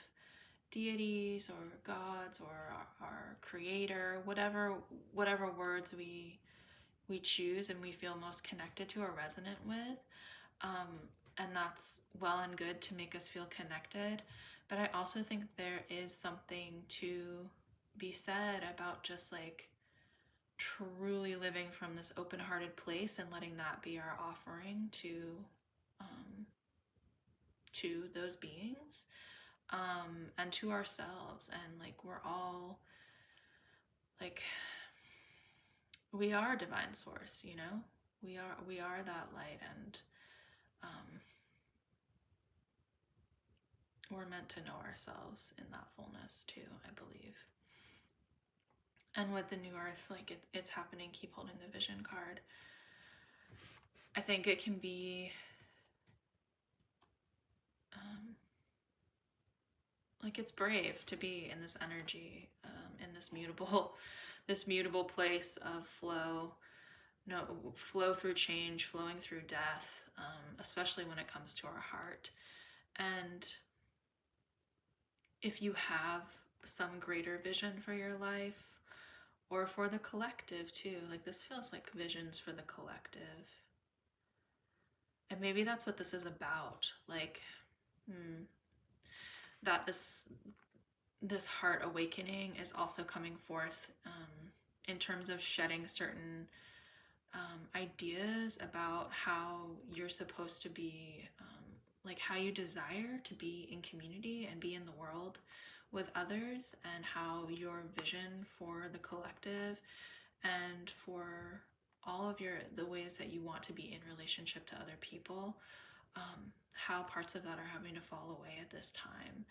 deities or gods or our creator, whatever words we choose and we feel most connected to or resonant with. And that's well and good to make us feel connected. But I also think there is something to be said about just like truly living from this open-hearted place and letting that be our offering to those beings, and to ourselves. And like we're all like, we are divine source, you know, we are that light, and we're meant to know ourselves in that fullness too, I believe. And with the new earth, like it's happening. Keep holding the vision card. I think it can be like it's brave to be in this energy, in this mutable place of flow. No, flow through change, flowing through death, especially when it comes to our heart. And if you have some greater vision for your life, or for the collective too, like this feels like visions for the collective. And maybe that's what this is about, like that this heart awakening is also coming forth, in terms of shedding certain ideas about how you're supposed to be, like how you desire to be in community and be in the world with others, and how your vision for the collective and for all of the ways that you want to be in relationship to other people, how parts of that are having to fall away at this time,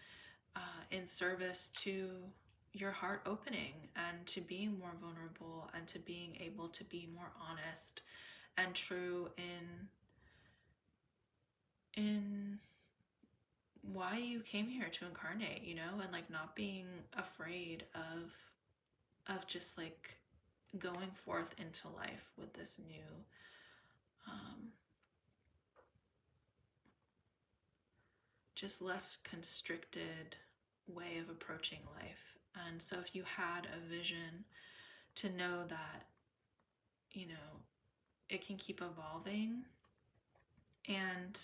in service to your heart opening and to being more vulnerable and to being able to be more honest and true in why you came here to incarnate, you know, and like not being afraid of just like going forth into life with this new just less constricted way of approaching life. And so if you had a vision, to know that, you know, it can keep evolving, and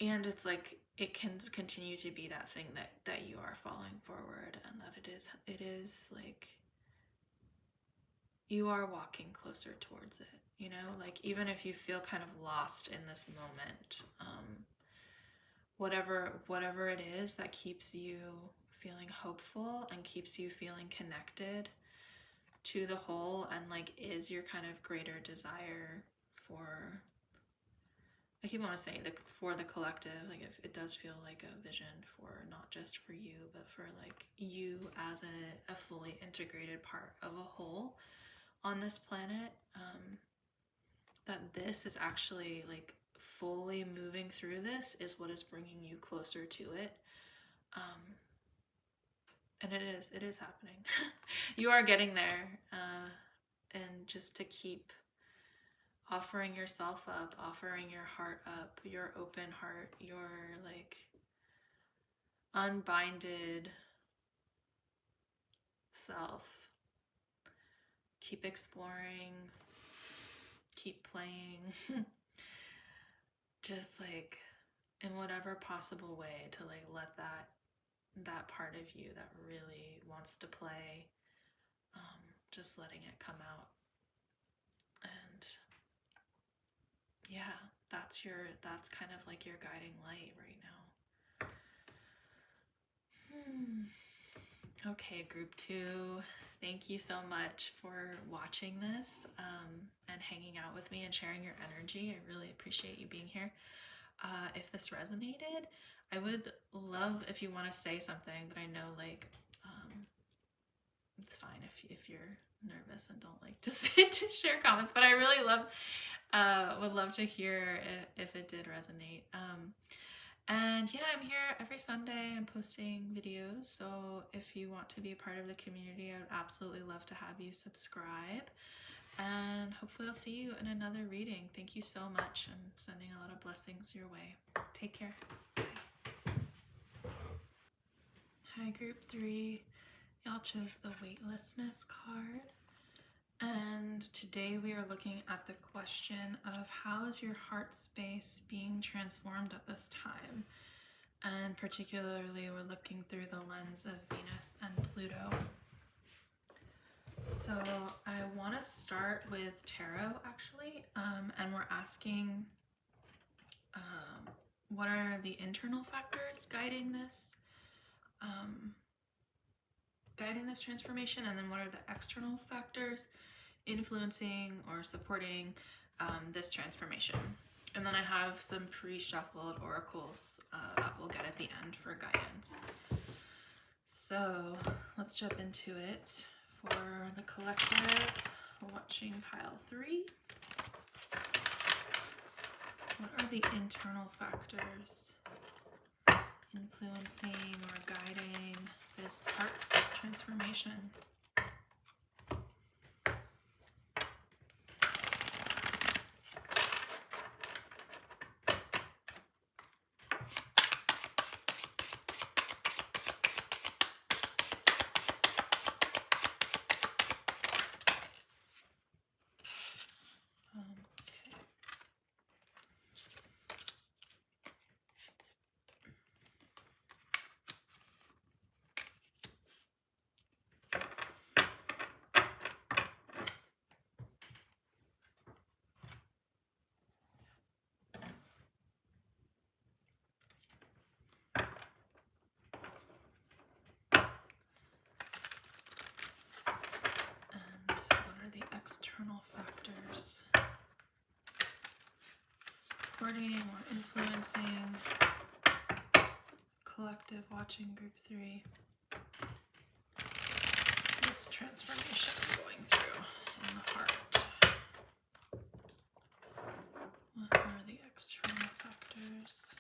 it's like it can continue to be that thing that you are following forward, and that it is like you are walking closer towards it, you know, like even if you feel kind of lost in this moment, whatever it is that keeps you feeling hopeful and keeps you feeling connected to the whole, and like is your kind of greater desire for, I keep on saying for the collective, like if it does feel like a vision for not just for you, but for like you as a fully integrated part of a whole on this planet, that this is actually like fully moving through this is what is bringing you closer to it. And it is happening. You are getting there, and just to keep offering yourself up, offering your heart up, your open heart, your like unbinded self. Keep exploring, keep playing, just like in whatever possible way to like let that part of you that really wants to play, just letting it come out. And yeah, that's kind of like your guiding light right now. Okay, group 2, thank you so much for watching this and hanging out with me and sharing your energy. I really appreciate you being here. If this resonated, I would love if you want to say something, but I know like it's fine if you're nervous and don't like to share comments, but I really would love to hear if it did resonate. And yeah, I'm here every Sunday. I'm posting videos, so if you want to be a part of the community, I would absolutely love to have you subscribe. And hopefully I'll see you in another reading. Thank you so much. I'm sending a lot of blessings your way. Take care. Bye. Hi, group 3. Y'all chose the Weightlessness card. And today we are looking at the question of how is your heart space being transformed at this time? And particularly we're looking through the lens of Venus and Pluto. So I want to start with tarot actually, and we're asking what are the internal factors guiding this transformation, and then what are the external factors influencing or supporting this transformation. And then I have some pre-shuffled oracles that we'll get at the end for guidance. So let's jump into it. For the collective watching pile 3, what are the internal factors influencing or guiding this heart transformation? External factors supporting or influencing collective watching group 3 this transformation going through in the heart. What are the external factors?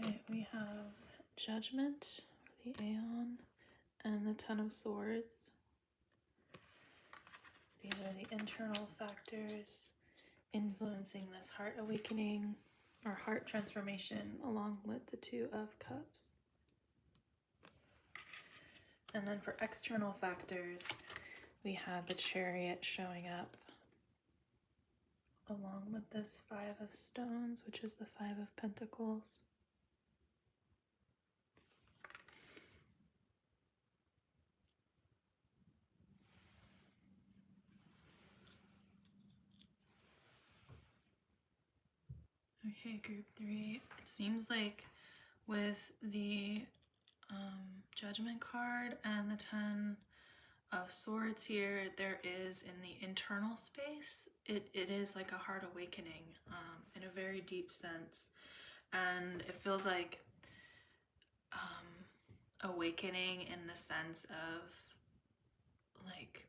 Alright, we have Judgment, the Aeon, and the Ten of Swords. These are the internal factors influencing this heart awakening or heart transformation, along with the Two of Cups. And then for external factors, we have the Chariot showing up, along with this Five of Stones, which is the Five of Pentacles. Okay, group 3. It seems like with the Judgment card and the Ten of Swords here, there is in the internal space, it is like a heart awakening in a very deep sense. And it feels like awakening in the sense of like,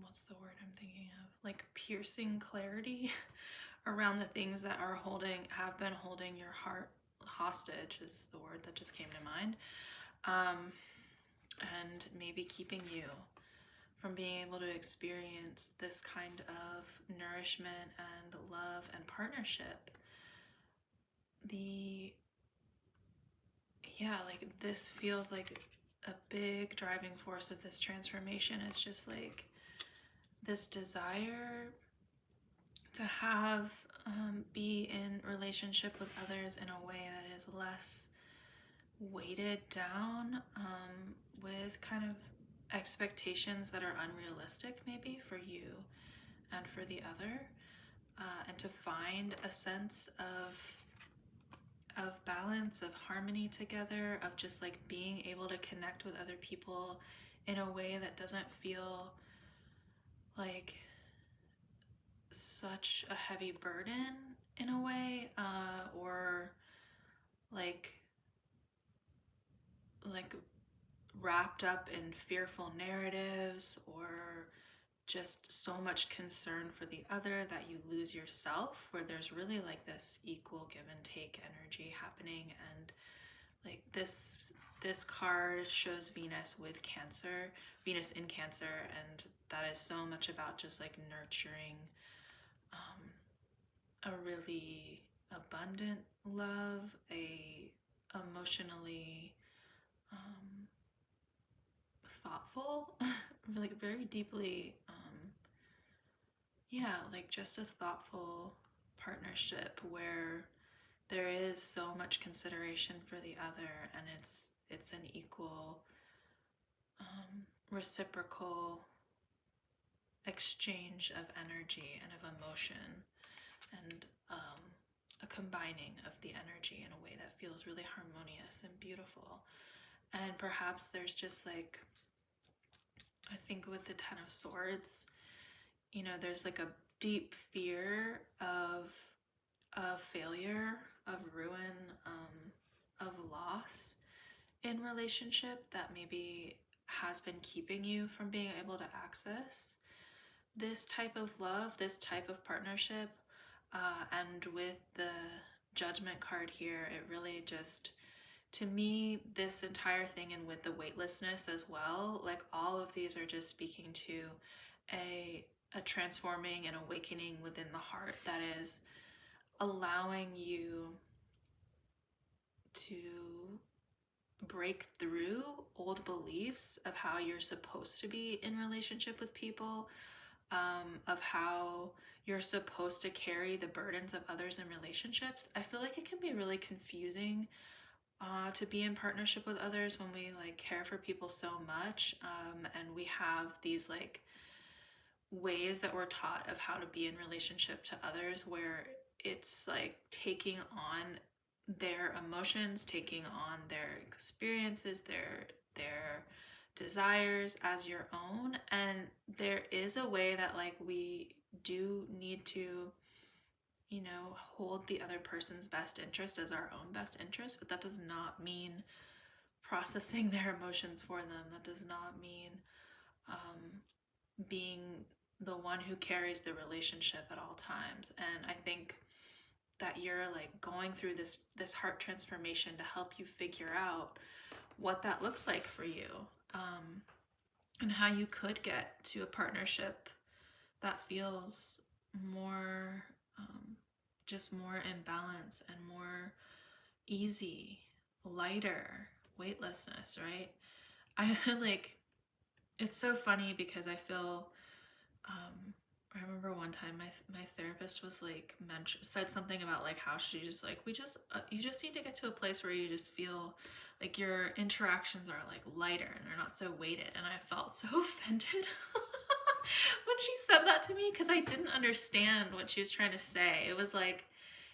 what's the word I'm thinking of? Like piercing clarity around the things that have been holding your heart hostage is the word that just came to mind. And maybe keeping you from being able to experience this kind of nourishment and love and partnership. Like this feels like a big driving force of this transformation is just like this desire to have be in relationship with others in a way that is less weighted down with kind of expectations that are unrealistic maybe for you and for the other, and to find a sense of balance, of harmony together, of just like being able to connect with other people in a way that doesn't feel like such a heavy burden in a way, or like wrapped up in fearful narratives, or just so much concern for the other that you lose yourself, where there's really like this equal give and take energy happening. And like this card shows Venus with Cancer, Venus in Cancer, and that is so much about just like nurturing a really abundant love, a emotionally thoughtful, like very deeply, like just a thoughtful partnership where there is so much consideration for the other, and it's an equal, reciprocal exchange of energy and of emotion, and a combining of the energy in a way that feels really harmonious and beautiful. And perhaps there's just like, I think with the Ten of Swords, there's like a deep fear of failure, of ruin, of loss in relationship that maybe has been keeping you from being able to access this type of love, this type of partnership. And with the Judgment card here, it really just, to me, this entire thing, and with the weightlessness as well, like all of these are just speaking to a transforming and awakening within the heart that is allowing you to break through old beliefs of how you're supposed to be in relationship with people, of how you're supposed to carry the burdens of others in relationships. I feel like it can be really confusing to be in partnership with others when we like care for people so much, and we have these like ways that we're taught of how to be in relationship to others, where it's like taking on their emotions, taking on their experiences, their desires as your own. And there is a way that like we do need to, hold the other person's best interest as our own best interest, but that does not mean processing their emotions for them. That does not mean being the one who carries the relationship at all times. And I think that you're like going through this heart transformation to help you figure out what that looks like for you, and how you could get to a partnership that feels more, just more in balance and more easy, lighter, weightlessness, right? I like, it's so funny because I feel, I remember one time my therapist was like said something about like how she just like, you just need to get to a place where you just feel like your interactions are like lighter and they're not so weighted. And I felt so offended when she said that to me, because I didn't understand what she was trying to say. It was like,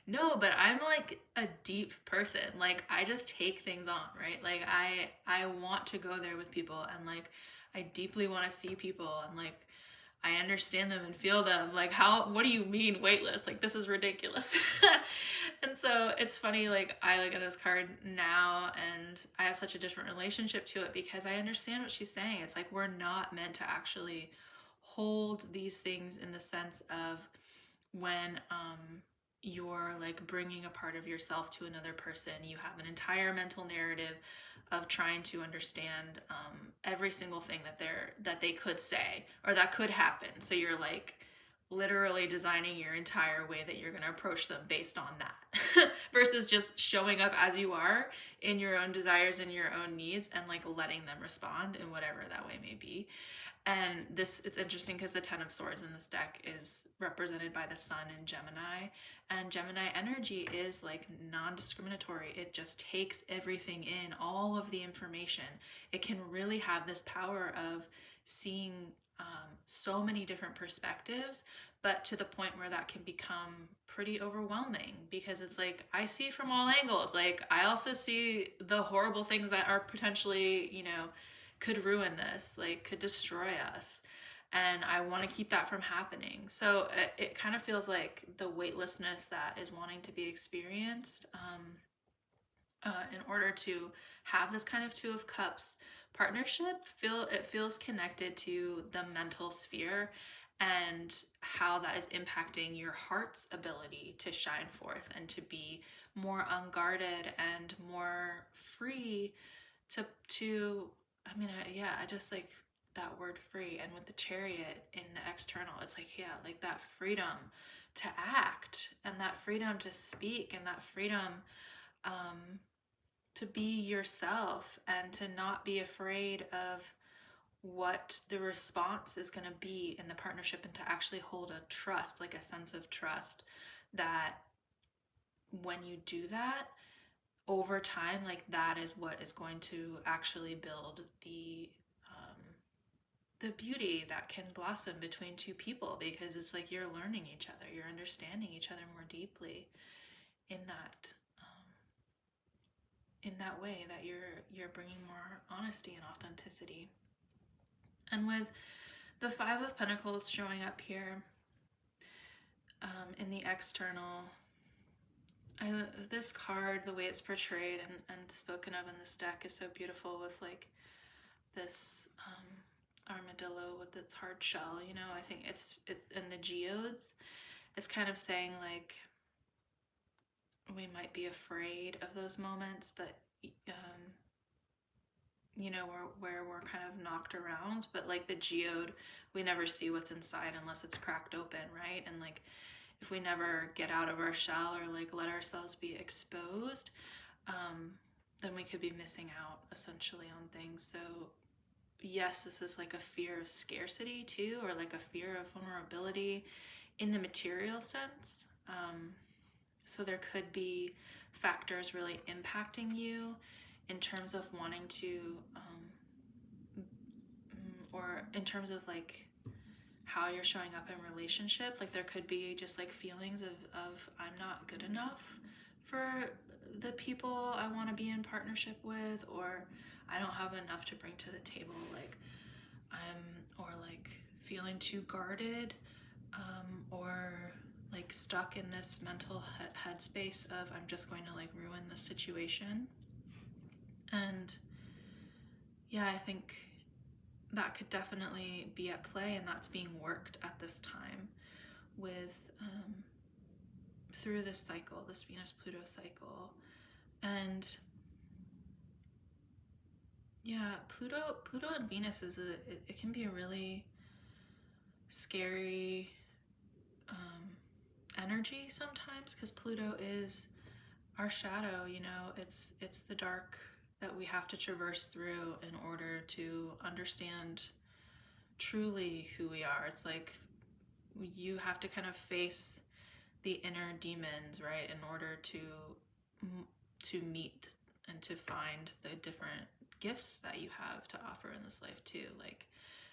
no, but I'm like a deep person. Like I just take things on, right? Like I want to go there with people, and like I deeply want to see people, and like I understand them and feel them. Like, what do you mean weightless? Like, this is ridiculous. And so it's funny, like, I look at this card now and I have such a different relationship to it because I understand what she's saying. It's like, we're not meant to actually hold these things in the sense of when you're like bringing a part of yourself to another person. You have an entire mental narrative of trying to understand every single thing that they could say or that could happen. So you're like literally designing your entire way that you're going to approach them based on that versus just showing up as you are in your own desires and your own needs and like letting them respond in whatever that way may be. And this, it's interesting because the Ten of Swords in this deck is represented by the Sun in Gemini, and Gemini energy is like non-discriminatory. It just takes everything in, all of the information. It can really have this power of seeing so many different perspectives, but to the point where that can become pretty overwhelming because it's like, I see from all angles. Like, I also see the horrible things that are potentially, you know, could ruin this, like could destroy us. And I want to keep that from happening. So it kind of feels like the weightlessness that is wanting to be experienced in order to have this kind of Two of Cups partnership, it feels connected to the mental sphere and how that is impacting your heart's ability to shine forth and to be more unguarded and more free to I mean, I just like that word free. And with the Chariot in the external, it's like, yeah, like that freedom to act and that freedom to speak and that freedom to be yourself and to not be afraid of what the response is going to be in the partnership, and to actually hold a trust, like a sense of trust that when you do that, over time, like that is what is going to actually build the beauty that can blossom between two people, because it's like you're learning each other, you're understanding each other more deeply in that way that you're bringing more honesty and authenticity. And with the Five of Pentacles showing up here in the external, this card, the way it's portrayed and spoken of in this deck is so beautiful, with like this armadillo with its hard shell, you know. I think it's in the geodes, it's kind of saying like we might be afraid of those moments, but you know, where we're kind of knocked around, but like the geode, we never see what's inside unless it's cracked open, right? And like if we never get out of our shell or like let ourselves be exposed, then we could be missing out essentially on things. So yes, this is like a fear of scarcity too, or like a fear of vulnerability in the material sense. So there could be factors really impacting you in terms of wanting to, or in terms of like how you're showing up in relationship. Like there could be just like feelings of I'm not good enough for the people I want to be in partnership with, or I don't have enough to bring to the table. Like or like feeling too guarded, or like stuck in this mental headspace of I'm just going to like ruin the situation. And yeah, I think that could definitely be at play, and that's being worked at this time with through this cycle, this Venus Pluto cycle. And yeah, Pluto and Venus it can be a really scary energy sometimes, because Pluto is our shadow, you know. It's the dark that we have to traverse through in order to understand truly who we are. It's like you have to kind of face the inner demons, right, in order to meet and to find the different gifts that you have to offer in this life too. Like,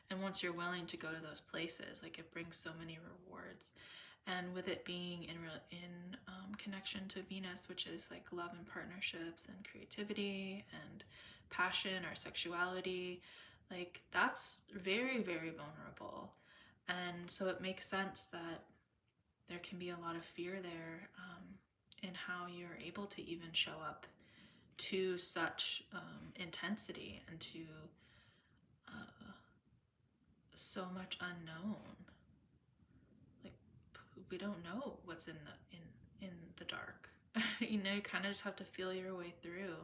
and once you're willing to go to those places, like it brings so many rewards. And with it being in connection to Venus, which is like love and partnerships and creativity and passion or sexuality, like that's very, very vulnerable. And so it makes sense that there can be a lot of fear there in how you're able to even show up to such intensity and to so much unknown. Like, we don't know what's in the dark. You know, you kind of just have to feel your way through.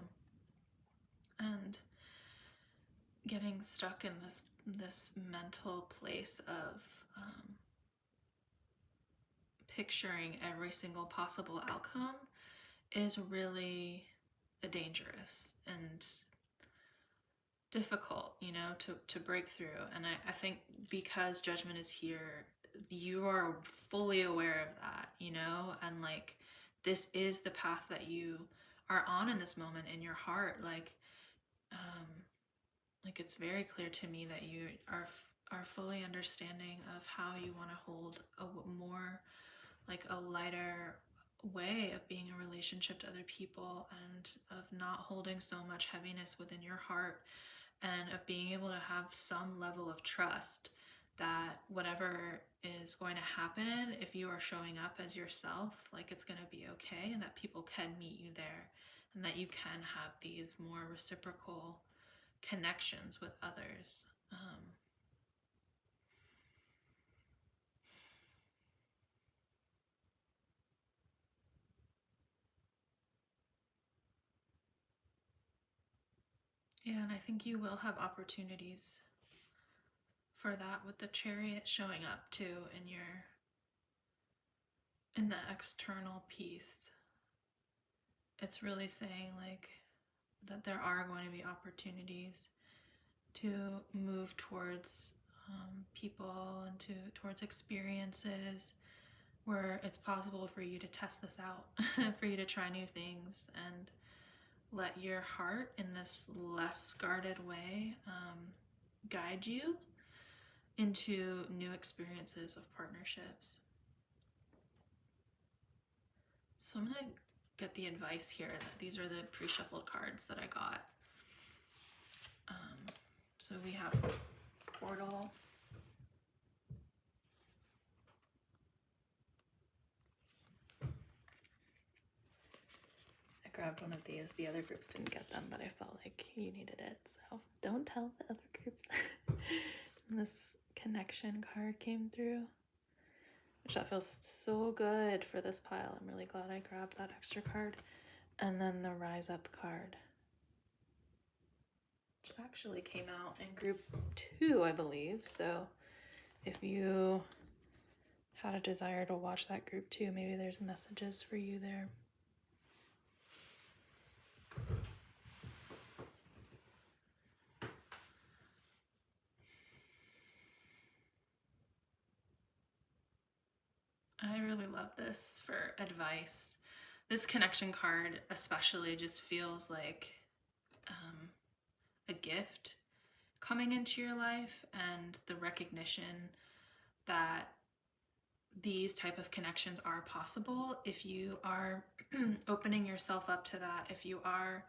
And getting stuck in this mental place of picturing every single possible outcome is really dangerous and difficult, you know, to break through. And I think because judgment is here, you are fully aware of that, you know, and like this is the path that you are on in this moment in your heart. Like it's very clear to me that you are fully understanding of how you want to hold a more like a lighter way of being in relationship to other people, and of not holding so much heaviness within your heart, and of being able to have some level of trust that whatever is going to happen, if you are showing up as yourself, like it's going to be okay, and that people can meet you there, and that you can have these more reciprocal connections with others. Yeah, and I think you will have opportunities for that with the Chariot showing up too in the external piece. It's really saying like that there are going to be opportunities to move towards people and towards experiences where it's possible for you to test this out, for you to try new things and let your heart in this less guarded way guide you into new experiences of partnerships. So I'm going to get the advice here. That these are the pre-shuffled cards that I got. So we have Portal, I grabbed one of these. The other groups didn't get them, but I felt like you needed it, so don't tell the other groups. And this connection card came through, which that feels so good for this pile. I'm really glad I grabbed that extra card. And then the Rise Up card, which actually came out in group 2, I believe. So if you had a desire to watch that group 2, maybe there's messages for you there. I really love this for advice. This connection card especially just feels like a gift coming into your life, and the recognition that these type of connections are possible if you are opening yourself up to that, if you are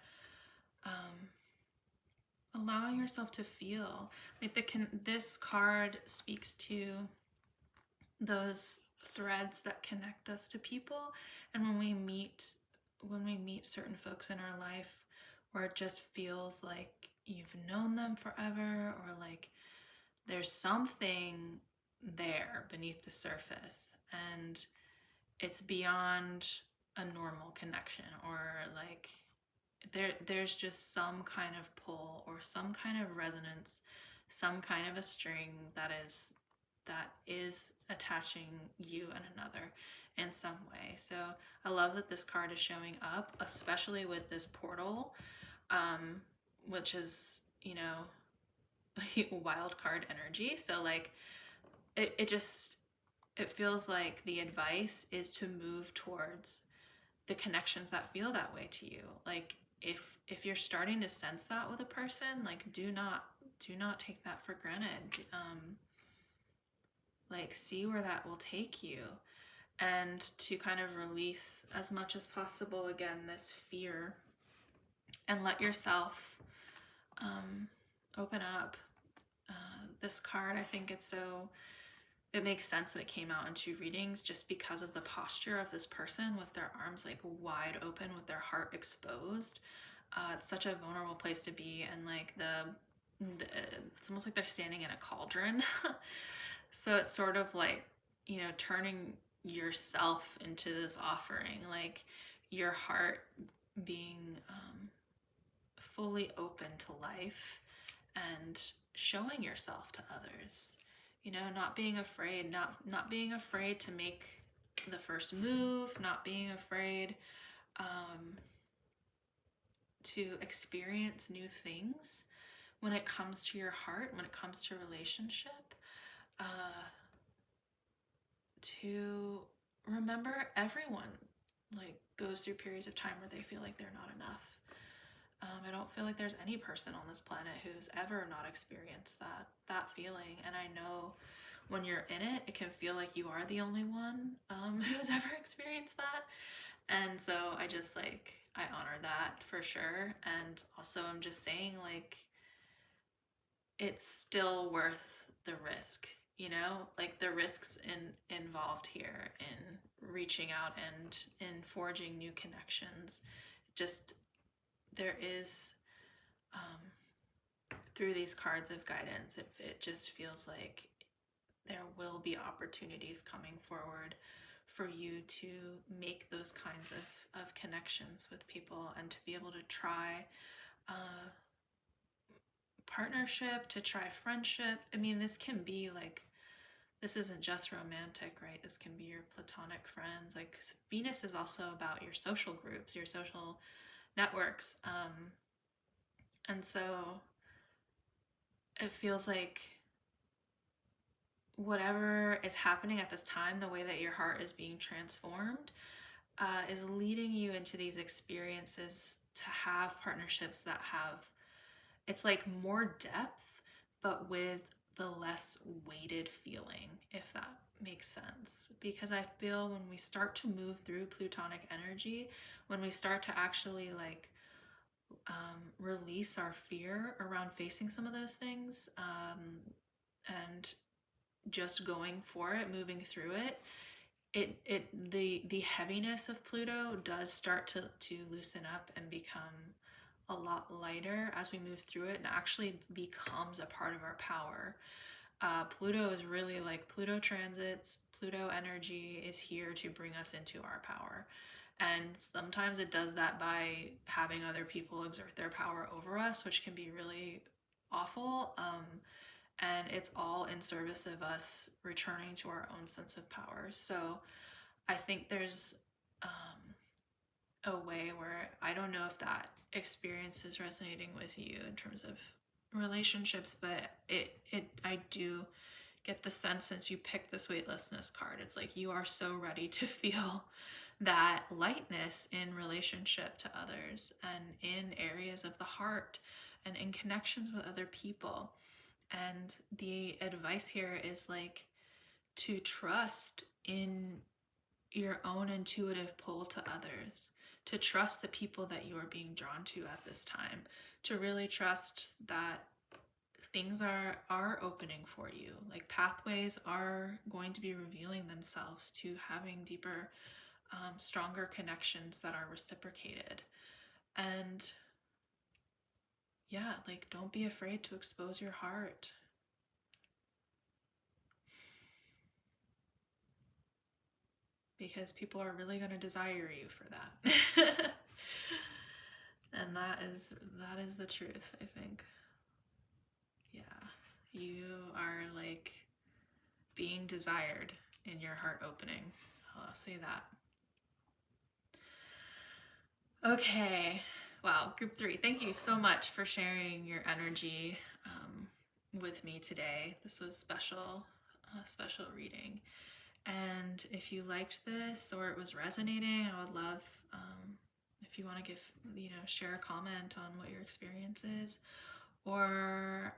allowing yourself to feel. Like this card speaks to those threads that connect us to people, and when we meet certain folks in our life where it just feels like you've known them forever, or like there's something there beneath the surface and it's beyond a normal connection, or like there's just some kind of pull or some kind of resonance, some kind of a string that is attaching you and another in some way. So I love that this card is showing up, especially with this portal, which is, you know, wild card energy. So like it feels like the advice is to move towards the connections that feel that way to you. Like if you're starting to sense that with a person, like do not take that for granted. Like see where that will take you, and to kind of release as much as possible again this fear, and let yourself open up. This card, I think it it makes sense that it came out in 2 readings just because of the posture of this person with their arms like wide open with their heart exposed. It's such a vulnerable place to be, and like it's almost like they're standing in a cauldron. So it's sort of like, you know, turning yourself into this offering, like your heart being fully open to life and showing yourself to others, you know, not being afraid, not being afraid to make the first move, not being afraid to experience new things when it comes to your heart, when it comes to relationship, to remember everyone like goes through periods of time where they feel like they're not enough. I don't feel like there's any person on this planet who's ever not experienced that feeling. And I know when you're in it, it can feel like you are the only one who's ever experienced that. And so I just like, I honor that for sure. And also I'm just saying like, it's still worth the risk, you know, like the risks involved here in reaching out and in forging new connections. Just there is through these cards of guidance, it just feels like there will be opportunities coming forward for you to make those kinds of connections with people and to be able to try partnership, to try friendship. I mean, this can be like, this isn't just romantic, right? This can be your platonic friends. Like Venus is also about your social groups, your social networks. And so it feels like whatever is happening at this time, the way that your heart is being transformed, is leading you into these experiences to have partnerships that have, it's like more depth, but with the less weighted feeling, if that makes sense. Because I feel when we start to move through Plutonic energy, when we start to actually like release our fear around facing some of those things, and just going for it, moving through it, the heaviness of Pluto does start to loosen up and become a lot lighter as we move through it, and actually becomes a part of our power. Pluto is really like Pluto transits, Pluto energy is here to bring us into our power. And sometimes it does that by having other people exert their power over us, which can be really awful. And it's all in service of us returning to our own sense of power. So I think there's a way where, I don't know if that experience is resonating with you in terms of relationships, but I do get the sense, since you picked this weightlessness card, it's like you are so ready to feel that lightness in relationship to others and in areas of the heart and in connections with other people. And the advice here is like to trust in your own intuitive pull to others, to trust the people that you are being drawn to at this time, to really trust that things are opening for you. Like pathways are going to be revealing themselves to having deeper, stronger connections that are reciprocated. And yeah, like don't be afraid to expose your heart. Because people are really going to desire you for that. And that is the truth, I think. Yeah, you are like being desired in your heart opening. I'll say that. Okay, wow, group 3, thank you so much for sharing your energy with me today. This was special reading. And if you liked this or it was resonating, I would love if you want to give, share a comment on what your experience is. Or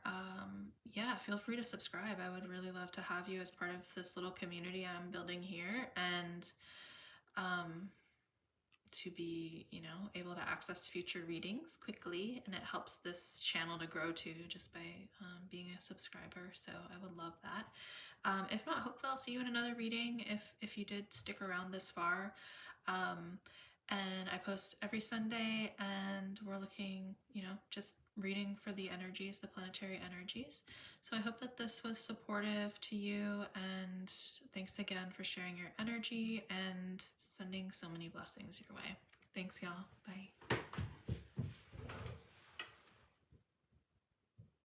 yeah, feel free to subscribe. I would really love to have you as part of this little community I'm building here, and to be, you know, able to access future readings quickly, and it helps this channel to grow too, just by being a subscriber. So I would love that. If not, hopefully I'll see you in another reading if you did stick around this far. And I post every Sunday, and we're looking, you know, just reading for the energies, the planetary energies. So I hope that this was supportive to you, and thanks again for sharing your energy and sending so many blessings your way. Thanks, y'all. Bye.